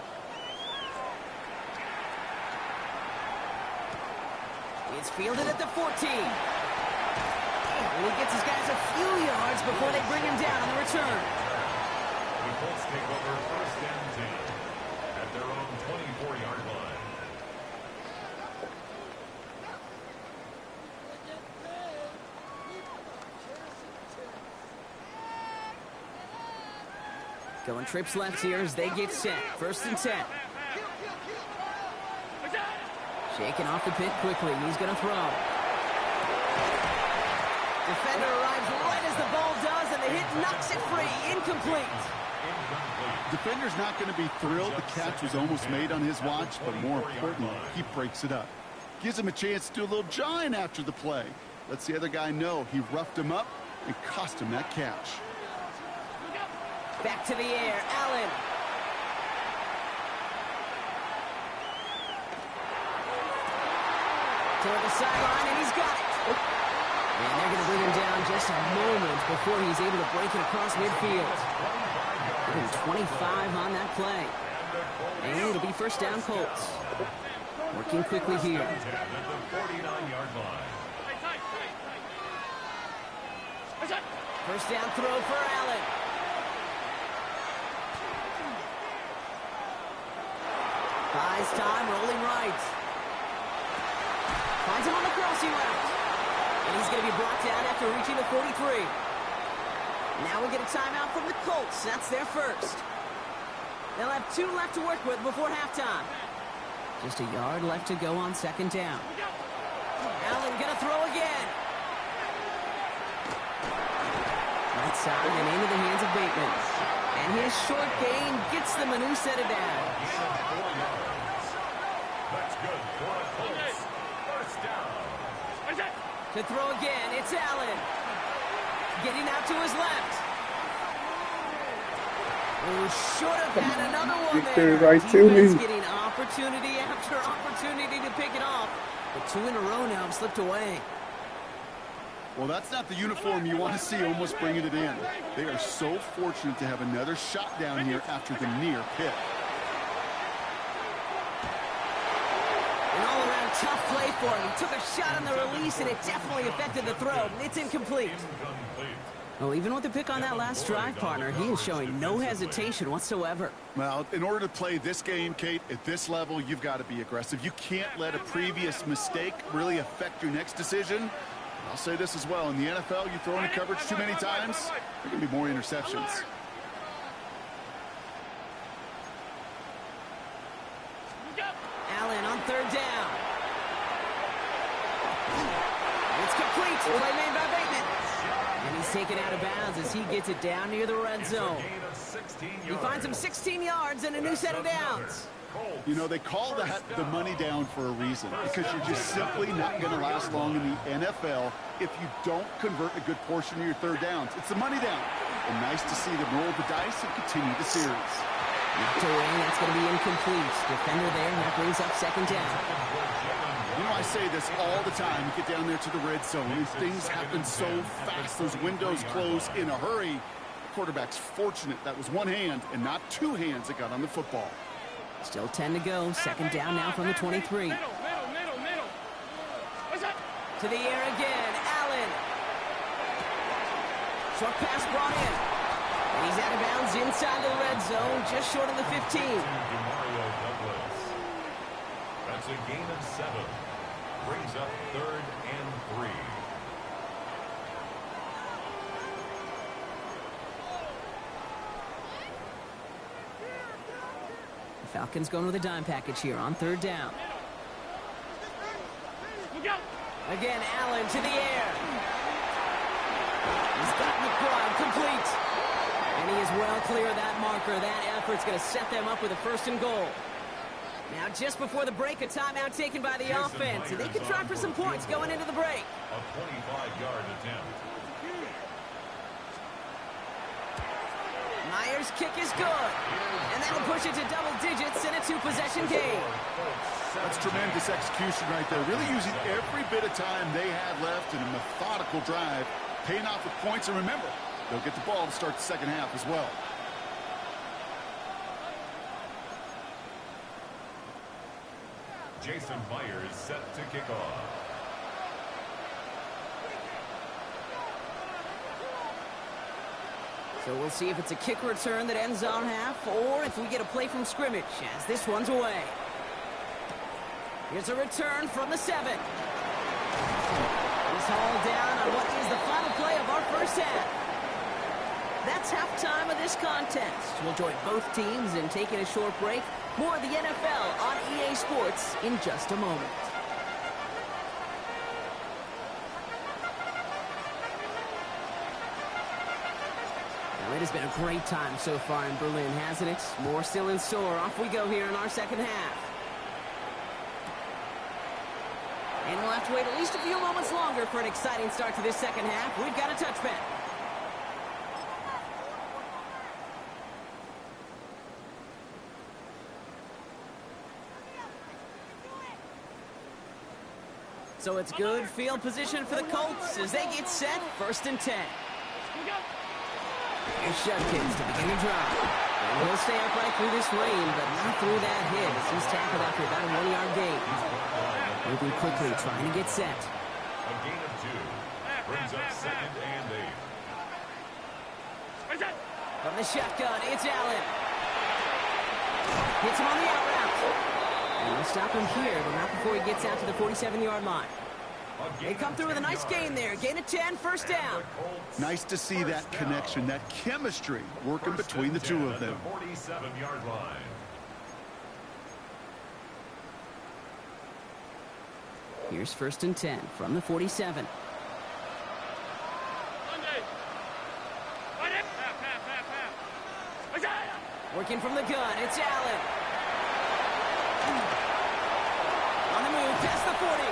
It's fielded at the 14. And he gets his guys a few yards before they bring him down on the return. The Colts take over 1st and 10 at their own 24-yard line. Going trips left here as they get set. 1st and 10. Shaking off the pit quickly. He's going to throw. Defender arrives right as the ball does, and the hit knocks it free. Incomplete. Defender's not going to be thrilled the catch was almost made on his watch, but more importantly, he breaks it up. Gives him a chance to do a little jawing after the play. Lets the other guy know he roughed him up and cost him that catch. Back to the air, Allen. Toward the sideline, and he's got it. And they're going to bring him down just a moment before he's able to break it across midfield. Give him 25 on that play. And it'll be 1st down Colts. Working quickly here. First down throw for Allen. Buys time, rolling right. Finds him on the crossing route. And he's going to be brought down after reaching the 43. Now we get a timeout from the Colts. That's their 1st. They'll have 2 left to work with before halftime. Just a yard left to go on 2nd down. Allen going to throw again. Right side and into the hands of Bateman. And his short gain gets them a new set of downs. That's good for the Colts. 1st down. To throw again, it's Allen. Getting out to his left. Oh, should have had another one there. Right to me. Getting opportunity after opportunity to pick it off. But 2 in a row now have slipped away. Well, that's not the uniform you want to see almost bringing it in. They are so fortunate to have another shot down here after the near pick. An all-around tough play for him. He took a shot on the release, and it definitely affected the throw. It's incomplete. Well, even with the pick on that last drive, partner, he is showing no hesitation whatsoever. Well, in order to play this game, Kate, at this level, you've got to be aggressive. You can't let a previous mistake really affect your next decision. I'll say this as well. In the NFL, you throw into coverage too many times, there can be more interceptions. Allen on 3rd down. incomplete. Play made by Bateman. And he's taken out of bounds as he gets it down near the red zone. He finds him 16 yards and a new set of downs. You know, they call that the money down for a reason, because you're just simply not going to last long in the NFL if you don't convert a good portion of your third downs. It's the money down. And nice to see them roll the dice and continue the series. Knocked away, that's going to be incomplete. Defender there, that brings up second down. You know, I say this all the time. You get down there to the red zone, and things happen so fast. Those windows close in a hurry. The quarterback's fortunate that was one hand and not two hands that got on the football. Still 10 to go. Second down now from the 23. Middle. What's up? To the air again. Allen. Short pass brought in. And he's out of bounds inside the red zone, just short of the 15. Mario Douglas. That's a gain of 7. Brings up 3rd and 3. Falcons going with a dime package here on third down. Again, Allen to the air. He's got McBride complete. And he is well clear of that marker. That effort's going to set them up with a 1st and goal. Now, just before the break, a timeout taken by the offense. And they can try for some points going into the break. A 25-yard attempt. Myers' kick is good. And that'll push it to double digits in a 2-possession game. That's tremendous execution right there. Really using every bit of time they had left in a methodical drive. Paying off with points. And remember, they'll get the ball to start the second half as well. Jason Myers set to kick off. So we'll see if it's a kick return that ends on half, or if we get a play from scrimmage as this one's away. Here's a return from the 7. He's hauled down on what is the final play of our first half. That's halftime of this contest. We'll join both teams in taking a short break. More of the NFL on EA Sports in just a moment. It has been a great time so far in Berlin, hasn't it? More still in store. Off we go here in our second half. And we'll have to wait at least a few moments longer for an exciting start to this second half. We've got a touchback. So it's good field position for the Colts as they get set. 1st and 10. Here's Judkins to begin the drive. And he'll stay upright through this rain, but not through that hit as he's tackled after about a 1-yard gain. Moving quickly, trying to get set. A gain of 2. Brings up 2nd and 8. From the shotgun, it's Allen. Hits him on the out route. And they'll stop him here, but not before he gets out to the 47-yard line. They come through with a nice gain there. Gain of 10, 1st down. Nice to see that connection, that chemistry working between the two of them. 47-yard line. Here's 1st and 10 from the 47. Working from the gun, it's Allen. On the move, past the 40.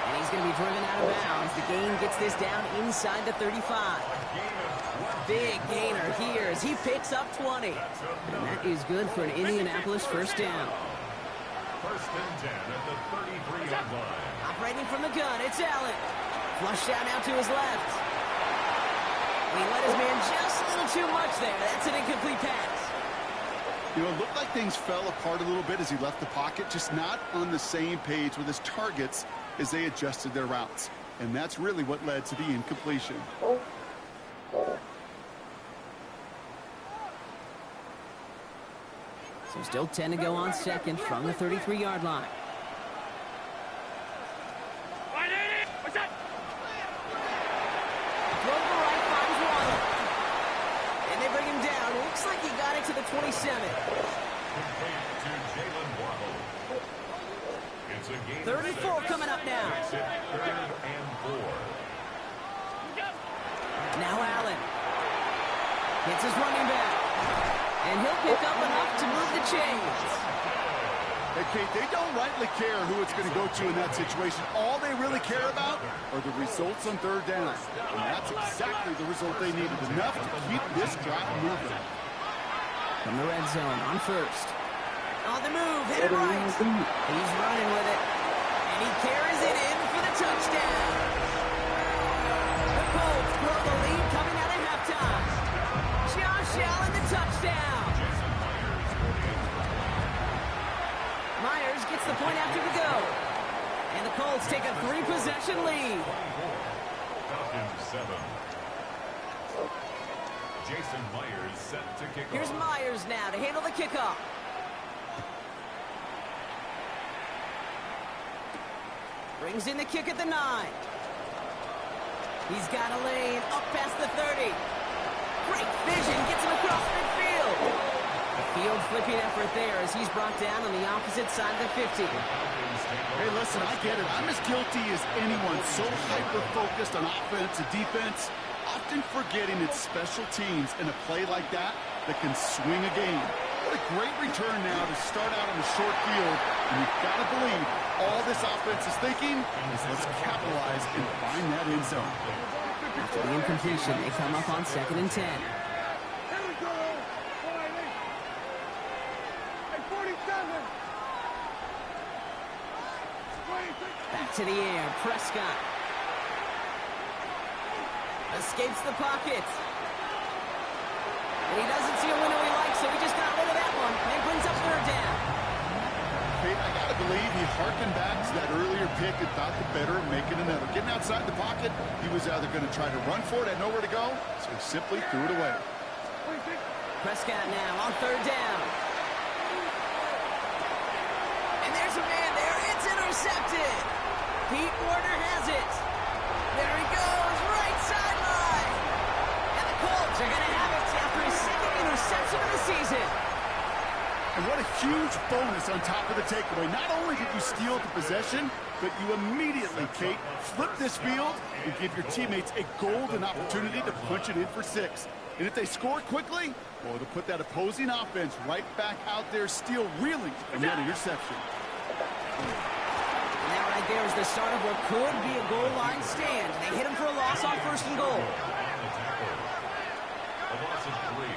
And he's going to be driven out of bounds. The gain gets this down inside the 35. Big gainer here as he picks up 20. And that is good for an Indianapolis 1st down. 1st and 10 at the 33-yard line. Operating from the gun, it's Allen. Flush down out to his left. He let his man just a little too much there. That's an incomplete pass. You know, it looked like things fell apart a little bit as he left the pocket, just not on the same page with his targets as they adjusted their routes. And that's really what led to the incompletion. So still 10 to go on 2nd from the 33-yard line. Throw to the right, finds Waddle. And they bring him down. Looks like he got it to the 27. It's a gain 34 coming up now. Makes it 3rd and 4. Now Allen. Hits his running back. And he'll pick up enough to move the chains. Hey, Kate, they don't rightly care who it's going to go to in that situation. All they really care about are the results on third down. And that's exactly the result they needed. Enough to keep this drive moving. From the red zone on first. On the move, hit it right. He's running with it. And he carries it in for the touchdown. The Colts grow the lead coming out of halftime. Josh Allen, the touchdown. Myers gets the point after the go. And the Colts take a 3-possession lead. Falcons 7. Jason Myers set to kick off. Here's Myers now to handle the kickoff. Brings in the kick at the 9. He's got a lane up past the 30. Great vision, gets him across midfield. A field flipping effort there as he's brought down on the opposite side of the 50. Hey, listen, I get it. I'm as guilty as anyone. So hyper-focused on offense and defense, often forgetting it's special teams in a play like that that can swing a game. What a great return now to start out on the short field. And you've got to believe all this offense is thinking is let's capitalize and find that end zone. After the incompletion, they come up on 2nd and 10. Back to the air, Prescott. Escapes the pocket. And he doesn't see a window he likes, so he just got rid of that one. And it brings up 3rd down. Hey, I got to believe he harkened back to that earlier pick and thought the better of making another. Getting outside the pocket, he was either going to try to run for it, had nowhere to go, so he simply threw it away. Prescott now on 3rd down. And there's a man there. It's intercepted. Pete Warner has it. There he goes, right sideline. And the Colts are going to have it after his 2nd interception of the season. And what a huge bonus on top of the takeaway. Not only did you steal the possession, but you immediately, Kate, flip this field and give your teammates a golden opportunity to punch it in for 6. And if they score quickly, well, to put that opposing offense right back out there, still reeling from that interception. And that right there is the start of what could be a goal line stand. They hit him for a loss on 1st and goal. A loss of 3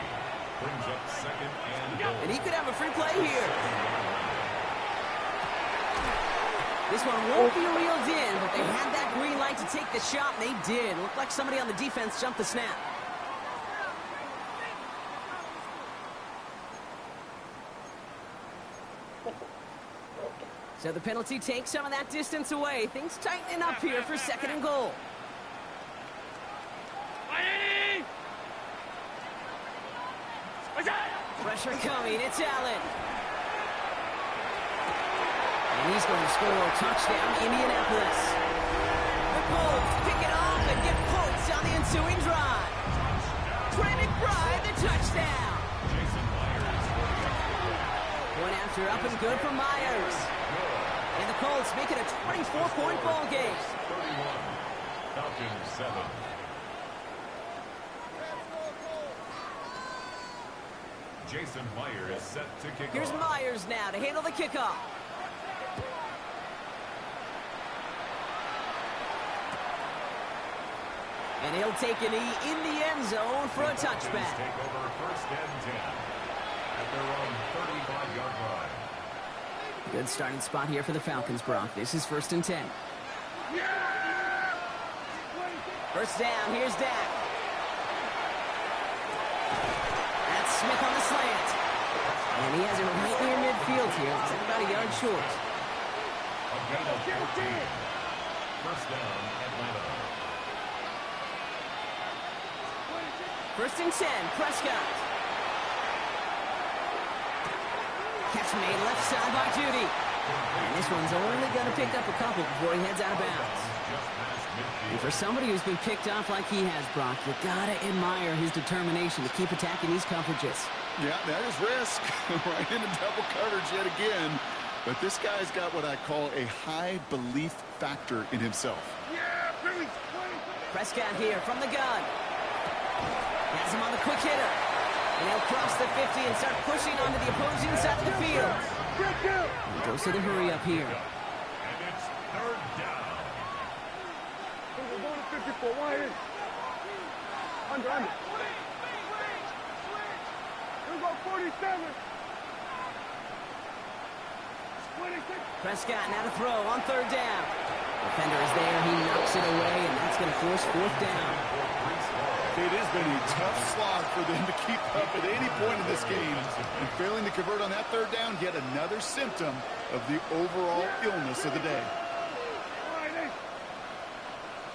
brings up 2nd and goal. And he could have a free play here. This one won't be reeled in, but they had that green light to take the shot, and they did. Looked like somebody on the defense jumped the snap. So the penalty takes some of that distance away. Things tightening up here for 2nd and goal. Pressure coming. It's Allen. And he's going to score a touchdown, Indianapolis. The Colts pick it off and get points on the ensuing drive. Trey McBride, the touchdown. Point after up and good for Myers. And the Colts make it a 24-point ball game. 31. Falcons 7. Jason Myers is set to kick Here's off. Myers now to handle the kickoff. And he'll take a knee in the end zone for a touchback. Take over 1st and 10 at their own 35-yard line. Good starting spot here for the Falcons, Brock. This is 1st and 10. First down, here's Dak. That's Smith on the slant. And he has it right near midfield here. It's about a yard short. A gain of 14. First down, Atlanta. 1st and 10, Prescott. Catch made left side by Judy. And this one's only going to pick up a couple before he heads out of bounds. And for somebody who's been picked off like he has, Brock, you got to admire his determination to keep attacking these coverages. Yeah, that is risk. Right into double coverage yet again. But this guy's got what I call a high belief factor in himself. Prescott here from the gun. Has him on the quick hitter. And he'll cross the 50 and start pushing onto the opposing side of the field. He goes to the hurry up here. And it's third down. We're going to 54. Why is? Under. We're going 47. Prescott now to throw on third down. Defender is there. He knocks it away, and that's going to force fourth down. It has been a tough slog for them to keep up at any point in this game. And failing to convert on that third down, yet another symptom of the overall illness of the day.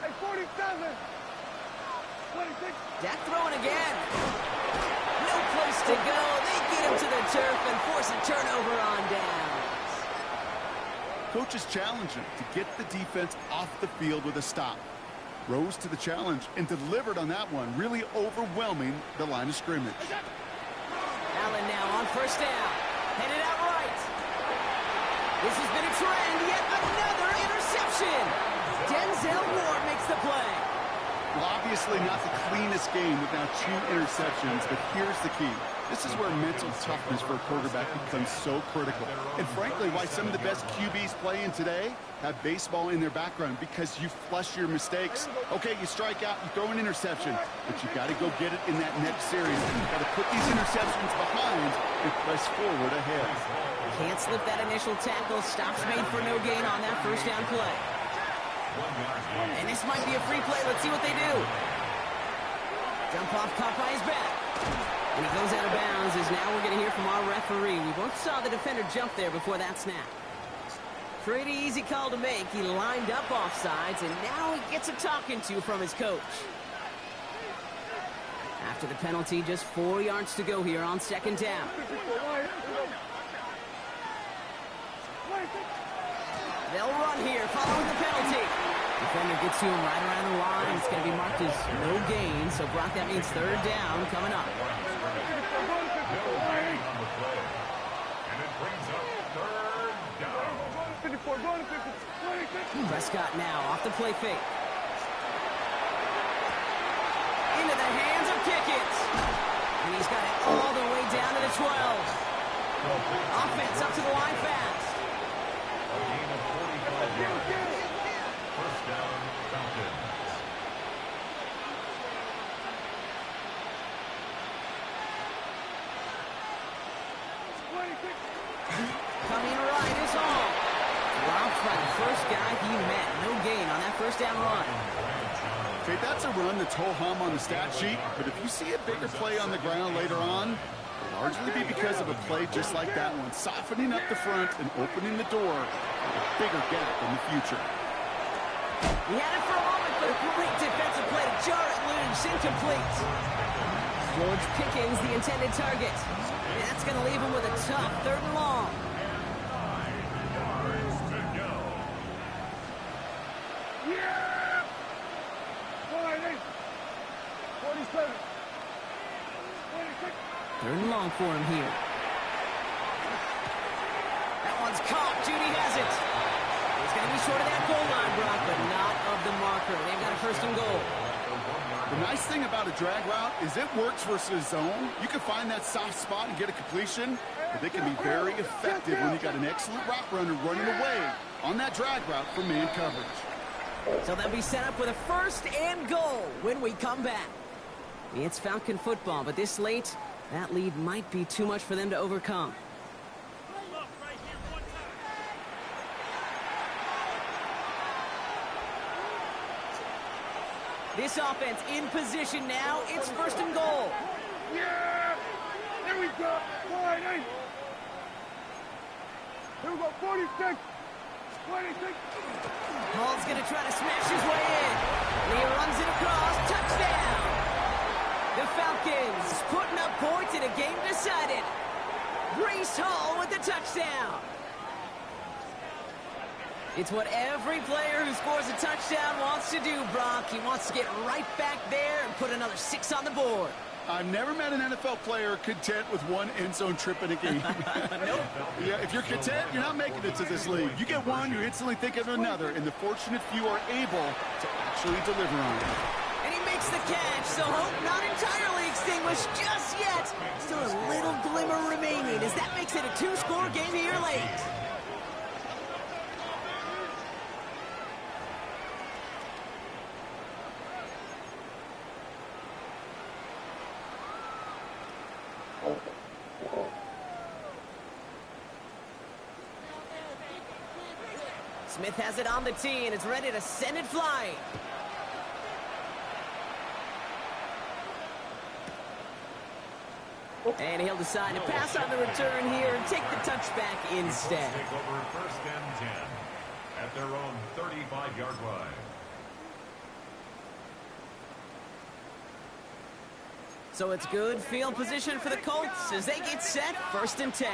Hey, 47. 26. Dak throwing again. No place to go. They get him to the turf and force a turnover on downs. Coaches challenge him to get the defense off the field with a stop. Rose to the challenge and delivered on that one, really overwhelming the line of scrimmage. Allen now on first down. Headed out right. This has been a trend. Yet another interception. Denzel Ward makes the play. Well, obviously not the cleanest game with now 2 interceptions, but here's the key. This is where mental toughness for a quarterback becomes so critical. And frankly, why some of the best QBs playing today have baseball in their background, because you flush your mistakes. Okay, you strike out, you throw an interception, but you got to go get it in that next series. You got to put these interceptions behind and press forward ahead. Can't slip that initial tackle. Stops made for no gain on that first down play. And this might be a free play. Let's see what they do. Jump off caught by his back. And he goes out of bounds as now we're going to hear from our referee. We both saw the defender jump there before that snap. Pretty easy call to make. He lined up offsides, and now he gets a talking to from his coach. After the penalty, just 4 yards to go here on second down. They'll run here following the penalty. Defender gets to him right around the line. It's going to be marked as no gain. So, Brock, that means third down coming up. No gain on the play. And it brings up third down. Prescott now off the play fake. Into the hands of Pickett. And he's got it all the way down to the 12. Offense up to the line fast. A gain of 45 yards. First down, Falcons. Coming right is all. Dropped by the first guy he met. No gain on that first down run. Okay, that's a run that's ho-hum on the stat sheet, but if you see a bigger play on the ground later on, it'll largely be because of a play just like that one, softening up the front and opening the door for a bigger gap in the future. He had it for a moment, but a great defensive play to jar it loose, incomplete. George Pickens, the intended target. And that's going to leave him with a tough third and long. 9 yards to go. Yeah! 47. 26. Third and long for him here. That one's caught. Judy has it. He's going to be short of that goal line, Brock, but not of the marker. They've got a first and goal. The nice thing about a drag route is it works versus zone. You can find that soft spot and get a completion, but they can be very effective when you got an excellent route runner running away on that drag route from man coverage. So they'll be set up with a first and goal when we come back. It's Falcon football, but this late, that lead might be too much for them to overcome. This offense in position now. It's first and goal. Yeah! Here we go. 48. Here we go. 46. 26. Hall's going to try to smash his way in. And he runs it across. Touchdown. The Falcons putting up points in a game decided. Breece Hall with the touchdown. It's what every player who scores a touchdown wants to do, Brock. He wants to get right back there and put another 6 on the board. I've never met an NFL player content with one end zone trip in a game. Nope. Yeah, if you're content, you're not making it to this league. You get one, you instantly think of another, and the fortunate few are able to actually deliver on it. And he makes the catch, so hope not entirely extinguished just yet. Still a little glimmer remaining as that makes it a two-score game here late. Smith has it on the tee and is ready to send it flying. And he'll decide to pass on the return here and take the touchback instead. Take over first and 10 at their own 35-yard line. So it's good field position for the Colts as they get set first and 10.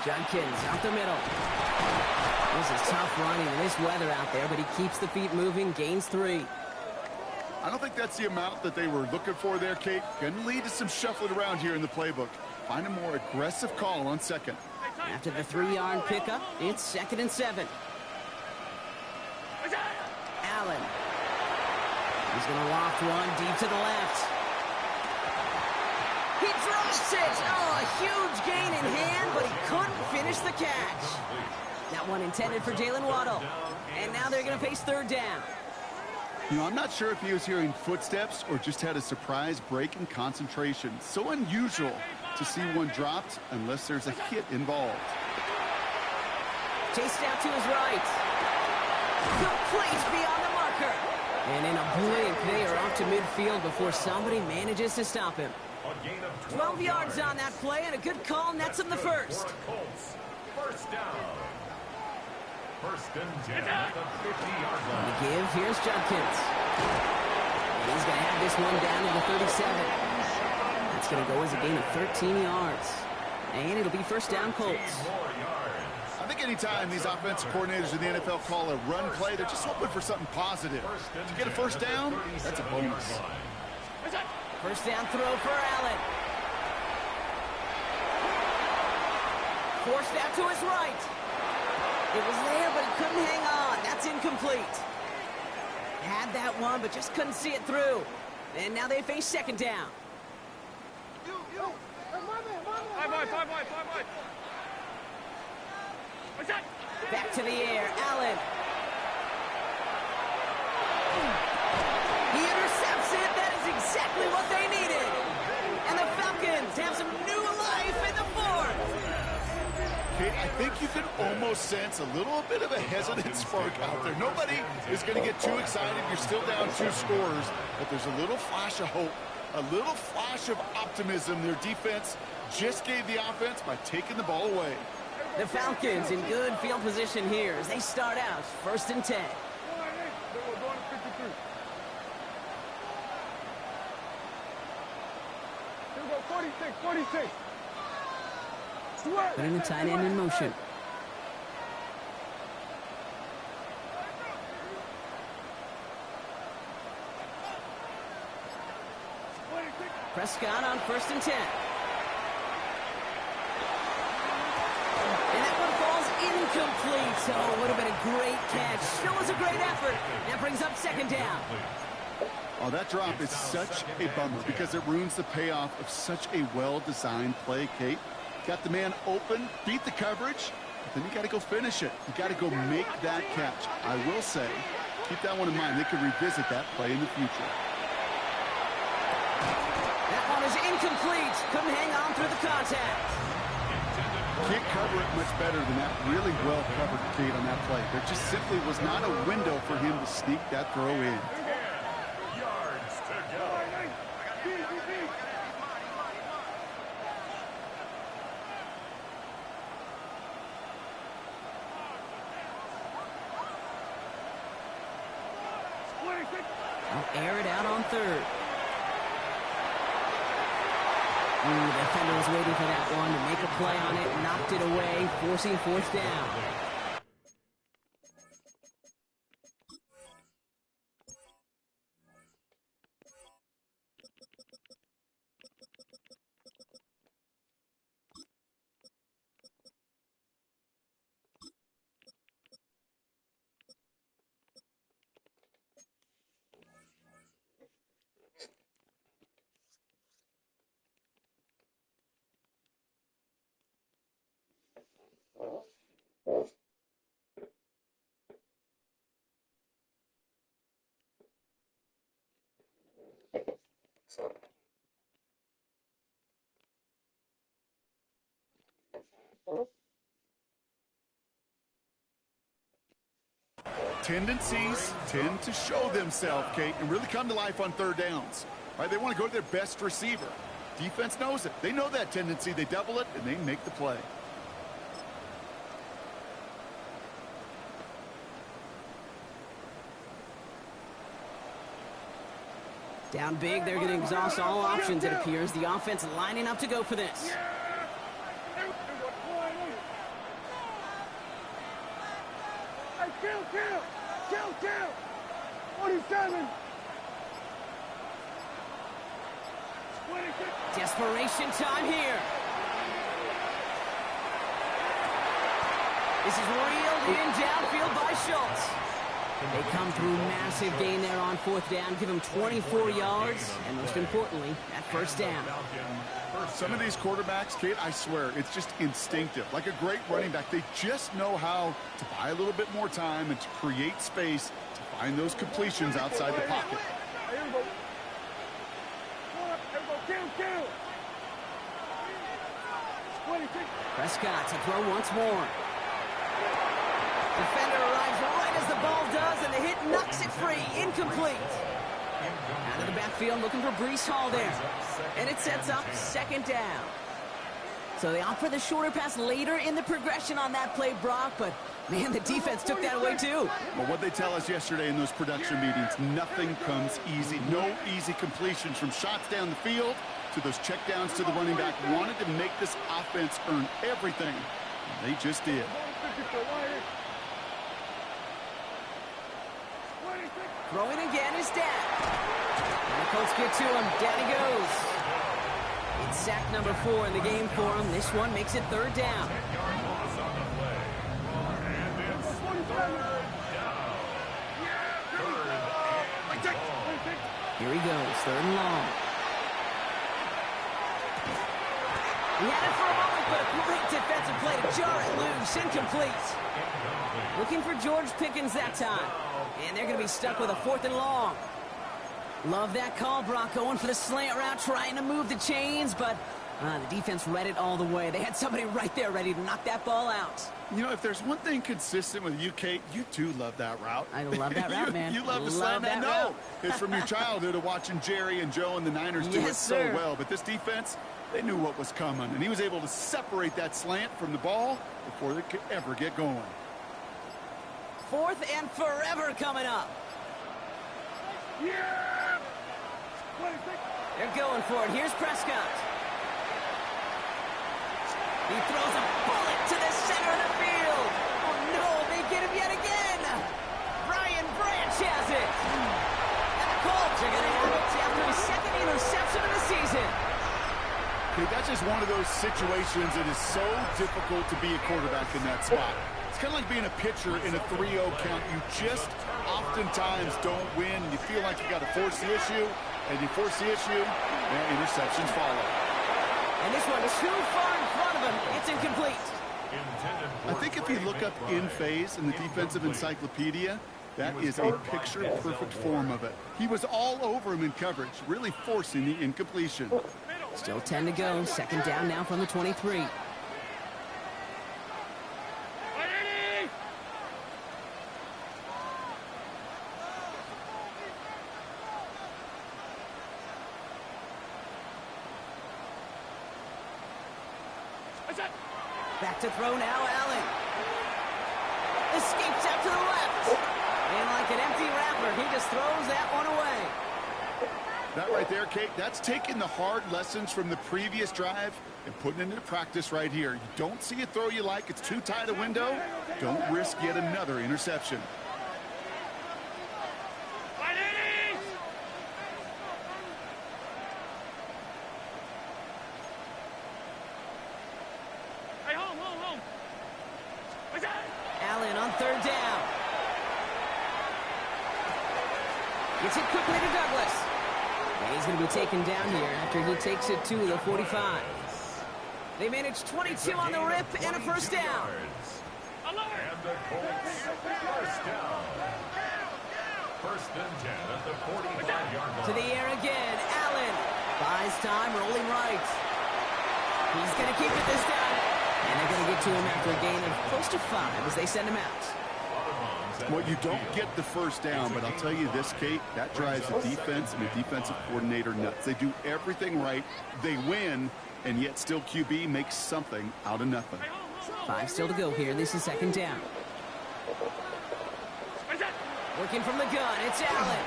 Judkins out the middle. This is tough running in this weather out there, but he keeps the feet moving, gains 3. I don't think that's the amount that they were looking for there, Kate. Going to lead to some shuffling around here in the playbook. Find a more aggressive call on second. After the 3-yard pickup, it's second and 7. Allen. He's going to loft one deep to the left. He drops it! Oh, a huge gain in hand, but he couldn't finish the catch. That one intended for Jalen Waddle. And now they're going to face third down. You know, I'm not sure if he was hearing footsteps or just had a surprise break in concentration. So unusual to see one dropped unless there's a hit involved. Chased out to his right. Complete beyond the marker. And in a blink, they are off to midfield before somebody manages to stop him. 12 yards on that play, and a good call nets him the first. First down. First and 10 at the 50-yard line. The give, here's Judkins. And he's going to have this one down to the 37. That's going to go as a gain of 13 yards. And it'll be first down Colts. I think anytime these offensive coordinators in the NFL call a run play, they're just hoping for something positive. To get a first down, that's a bonus. First down throw for Allen. Forced out to his right. It was there, but he couldn't hang on. That's incomplete. Had that one, but just couldn't see it through. And now they face second down. Back to the air, Allen. He intercepts it. That is exactly what they needed. And the Falcons have some new life in the fourth. Kate, I think you can almost sense a little bit of a hesitant spark out there. Nobody is going to get too excited. You're still down 2 scores, but there's a little flash of hope, a little flash of optimism. Their defense just gave the offense by taking the ball away. The Falcons in good field position here as they start out first and 10. Putting the tight end in motion. Prescott on first and 10. And that one falls incomplete. So it would have been a great catch. Still was a great effort. That brings up second down. Oh, that drop is such a bummer because it ruins the payoff of such a well-designed play, Kate. Got the man open, beat the coverage, but then you got to go finish it. You got to go make that catch. I will say, keep that one in mind. They could revisit that play in the future. That one is incomplete. Couldn't hang on through the contact. Can't cover it much better than that. Really well covered, Kate, on that play. There just simply was not a window for him to sneak that throw in. Yards to go. I'll air it out on third. The defender was waiting for that one to make a play on it, knocked it away, forcing fourth down. Tendencies tend to show themselves, Kate, and really come to life on third downs. Right? They want to go to their best receiver. Defense knows it. They know that tendency. They double it, and they make the play. Down big, they're going to exhaust all options, it appears. The offense lining up to go for this. Kill! 47! Desperation time here. This is reeled in downfield by Schultz. They come through massive gain there on fourth down, give him 24 yards, and most importantly, that first down. Some of these quarterbacks, Kate, I swear, it's just instinctive. Like a great running back, they just know how to buy a little bit more time and to create space to find those completions outside the pocket. Prescott to throw once more. Defender arrives right as the ball does, and the hit knocks it free. Incomplete. Out of the backfield, looking for Breece Hall there. And it sets up second down. So they opt for the shorter pass later in the progression on that play, Brock, but man, the defense took that away too. Well, what they tell us yesterday in those production meetings, nothing comes easy. No easy completions from shots down the field to those checkdowns to the running back. Wanted to make this offense earn everything. And they just did. Throwing again is Dan. And the Colts get to him. Down he goes. It's sack number 4 in the game for him. This one makes it third down. Here he goes, third and long. He had it for a moment, but a great defensive play to jar it loose. Incomplete. Looking for George Pickens that time. And they're going to be stuck with a fourth and long. Love that call, Brock, going for the slant route, trying to move the chains, but the defense read it all the way. They had somebody right there ready to knock that ball out. You know, if there's one thing consistent with you, Kate, you do love that route. I love that route, man. You love to slam that. No, it's from your childhood of watching Jerry and Joe and the Niners do it so well. But this defense, they knew what was coming, and he was able to separate that slant from the ball before they could ever get going. Fourth and forever coming up. Yeah! They're going for it. Here's Prescott. He throws a bullet to the center of the field. Oh, no, they get him yet again. Brian Branch has it. And the Colts are going to have it after his second interception of the season. Okay, that's just one of those situations that is so difficult to be a quarterback in that spot. It's kind of like being a pitcher in a 3-0 count. You just oftentimes don't win. You feel like you got to force the issue, and you force the issue, and interceptions follow. And this one is too far in front of him. It's incomplete. I think if you look up in phase in the defensive encyclopedia, that is a picture-perfect form of it. He was all over him in coverage, really forcing the incompletion. Still 10 to go. Second down now from the 23. Back to throw now, Allen. Escapes out to the left. And like an empty wrapper, he just throws that one away. That right there, Kate, that's taking the hard lessons from the previous drive and putting it into practice right here. You don't see a throw you like, it's too tight a window. Don't risk yet another interception. Allen on third down. Gets it quickly to Douglas. And he's going to be taken down here after he takes it to the 45. They manage 22 on the rip and a first down. And the Colts first down. First and 10 at the 45-yard line. To the air again. Allen buys time, rolling right. He's going to keep it this time. And they're going to get to him after a gain of close to 5 as they send him out. Well, you don't get the first down, but I'll tell you this, Kate, that drives the defense and the defensive coordinator nuts. They do everything right. They win, and yet still QB makes something out of nothing. 5 still to go here. This is second down. Working from the gun. It's Allen.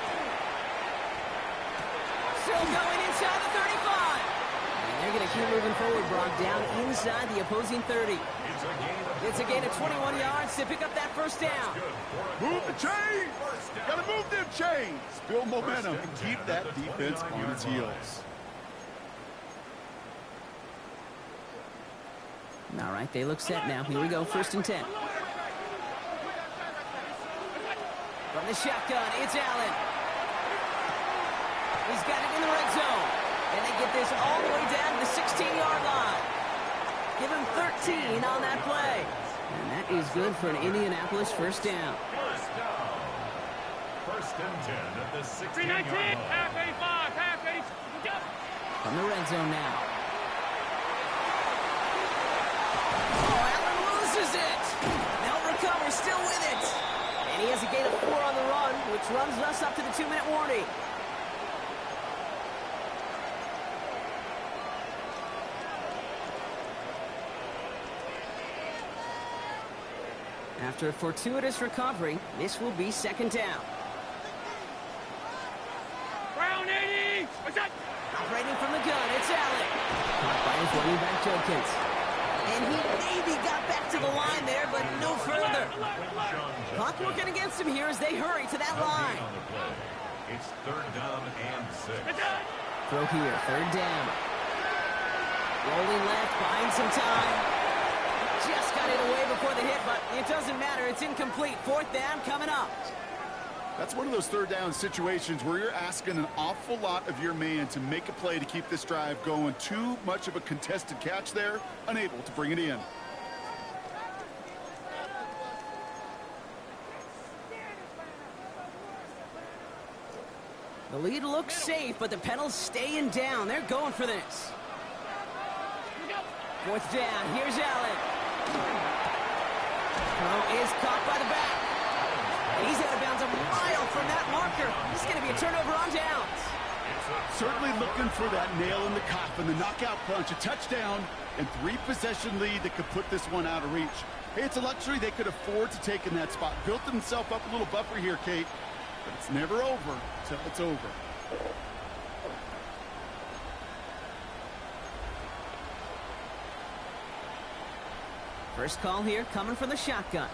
Still going inside the 35. And they're going to keep moving forward, Brock, down inside the opposing 30. It's a gain of 21 yards to pick up that first down. Move the chains! Gotta move them chains! Build momentum and keep that defense on its heels. All right, they look set now. Here we go, 1st and 10. From the shotgun, it's Allen. He's got it in the red zone. And they get this all the way down to the 16-yard line. Give him 13 on that play. And that is good for an Indianapolis first down. First down. 1st and 10 at the 16-yard line. Half 85, half 80. From the red zone now. Oh, Allen loses it. They'll recover, still with it. And he has a gain of 4 on the run, which runs us up to the 2-minute warning. After a fortuitous recovery, this will be second down. Brown 80. What's that? Operating from the gun, it's Allen. Caught by his running back, Jenkins. And he maybe got back to the line there, but no further. Clock working against him here as they hurry to that line. It's 3rd down and 6. Throw here, 3rd down. Rolling left, buying some time. Just got it away before the hit, but it doesn't matter. It's incomplete. 4th down coming up. That's one of those 3rd down situations where you're asking an awful lot of your man to make a play to keep this drive going. Too much of a contested catch there, unable to bring it in. The lead looks safe, but the pedals staying down. They're going for this. 4th down. Here's Allen. Throw is caught by the back. And he's out of bounds a mile from that marker. This is going to be a turnover on downs. Certainly looking for that nail in the coffin, the knockout punch, a touchdown, and 3-possession lead that could put this one out of reach. Hey, it's a luxury they could afford to take in that spot. Built themselves up a little buffer here, Kate. But it's never over until it's over. First call here coming from the shotgun.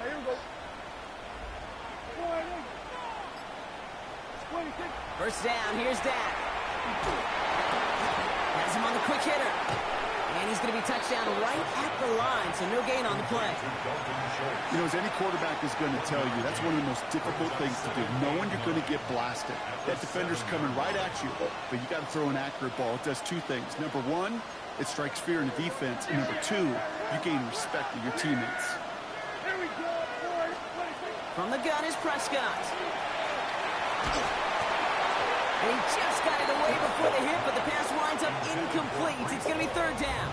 Here we go. First down, here's Dak. Has him on the quick hitter. And he's going to be touched down right at the line, so no gain on the play. You know, as any quarterback is going to tell you, that's one of the most difficult things to do, knowing you're going to get blasted. That defender's coming right at you, but you got to throw an accurate ball. It does 2 things. Number 1, it strikes fear in the defense. And number 2, you gain respect of your teammates. From the gun is Prescott. And he just got it away before the hit, but the pass winds up incomplete. It's going to be 3rd down.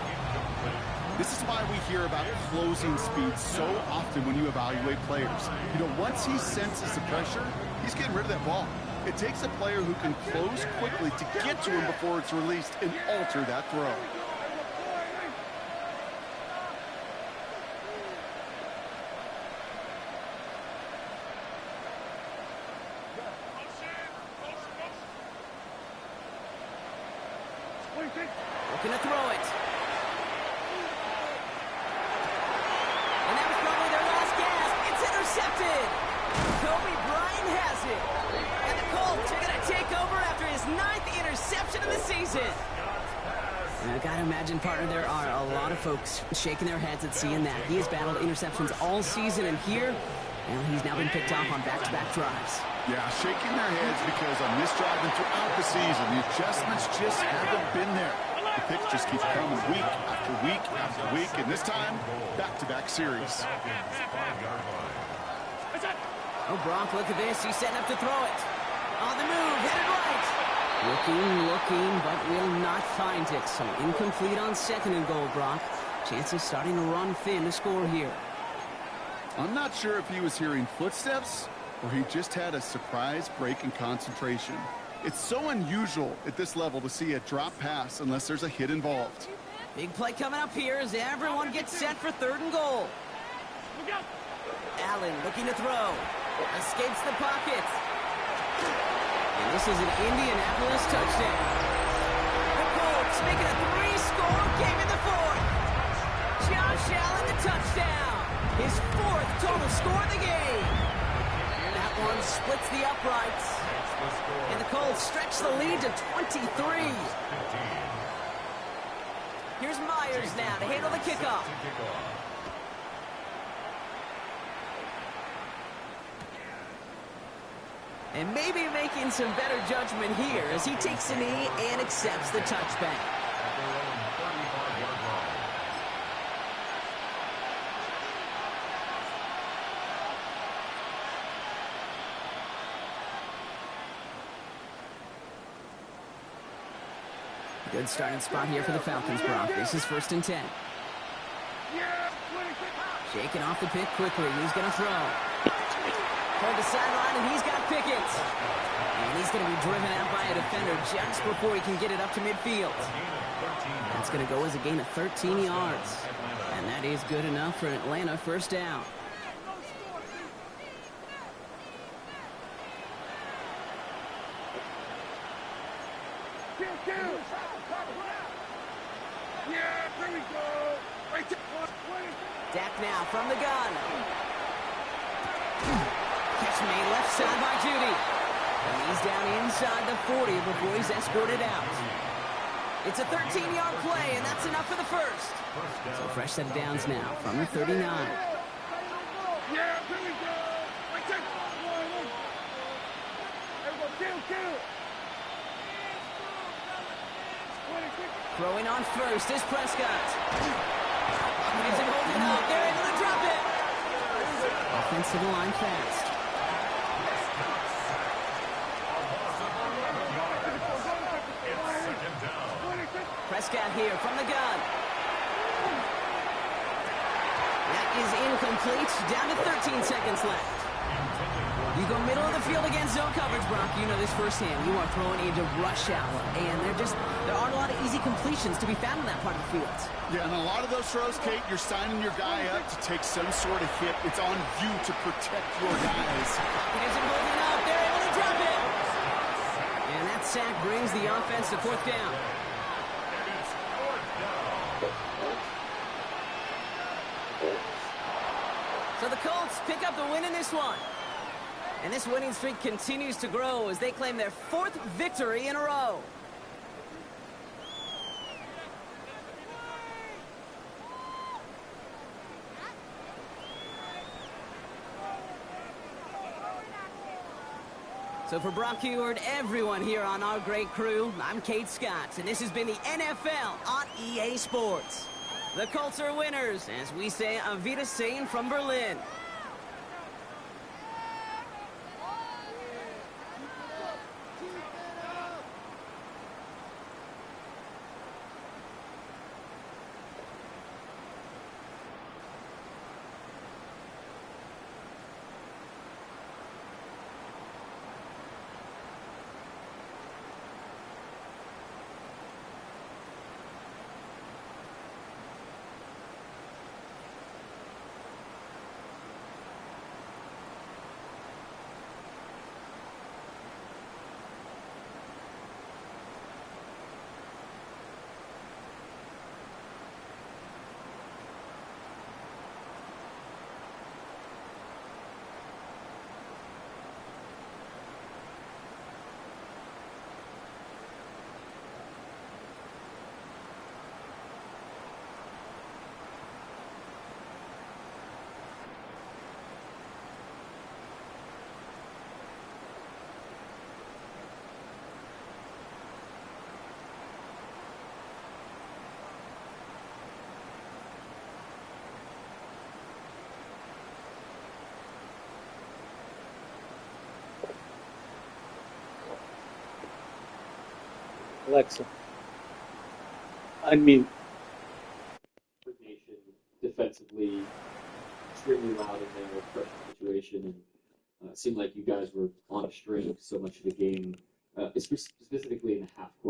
This is why we hear about closing speed so often when you evaluate players. You know, once he senses the pressure, he's getting rid of that ball. It takes a player who can close quickly to get to him before it's released and alter that throw. Looking to throw it. And that was probably their last gasp. It's intercepted. Kobe Bryant has it. And the Colts are going to take over after his 9th interception of the season. And I've got to imagine, partner, there are a lot of folks shaking their heads at seeing that. He has battled interceptions all season, and here, well, he's now been picked off on back-to-back drives. Yeah, shaking their heads because on this drive and throughout the season, the adjustments just haven't been there. The picks just keep coming week after week after week, and this time, back-to-back series. Oh, Brock, look at this. He's setting up to throw it. On the move, headed right. Looking, but will not find it. So incomplete on 2nd and goal, Brock. Chances starting to run thin to score here. I'm not sure if he was hearing footsteps or he just had a surprise break in concentration. It's so unusual at this level to see a drop pass unless there's a hit involved. Big play coming up here as everyone gets set for 3rd and goal. Allen looking to throw. Escapes the pocket. And this is an Indianapolis touchdown. The Colts making a 3-score game in the 4th. Josh Allen, the touchdown. His 4th total score of the game. That one splits the uprights. And the Colts stretch the lead to 23. Here's Myers now to handle the kickoff. And maybe making some better judgment here as he takes a knee and accepts the touchback. Good starting spot here for the Falcons, Brock. This is 1st and 10. Shaking off the pick quickly. He's going to throw. Toward the sideline, and he's got Pickett. And he's going to be driven out by a defender just before he can get it up to midfield. That's going to go as a gain of 13 yards. And that is good enough for Atlanta 1st down. Dak now from the gun. Catch made left side by Judy. And he's down inside the 40 before he's escorted out. It's a 13-yard play, and that's enough for the 1st. So fresh set of downs now from the 39. Throwing on 1st is Prescott. Gives him holding up. They're able to drop it. Offensive line fast. Prescott here from the gun. That is incomplete. Down to 13 seconds left. You go middle of the field against zone coverage, Brock. You know this firsthand. You are throwing into rush hour, and there aren't a lot of easy completions to be found in that part of the field. Yeah, and a lot of those throws, Kate, you're signing your guy up to take some sort of hit. It's on you to protect your guys. He isn't holding up. They're able to drop it. And that sack brings the offense to 4th down. So the Colts pick up the win in this one. And this winning streak continues to grow as they claim their 4th victory in a row. So for Brock Heward, everyone here on our great crew, I'm Kate Scott, and this has been the NFL on EA Sports. The Colts are winners, as we say Auf Wiedersehen from Berlin. Alexa, unmute. Coordination defensively, extremely loud in there, pressure situation, and it seemed like you guys were on a string so much of the game, specifically in the half court.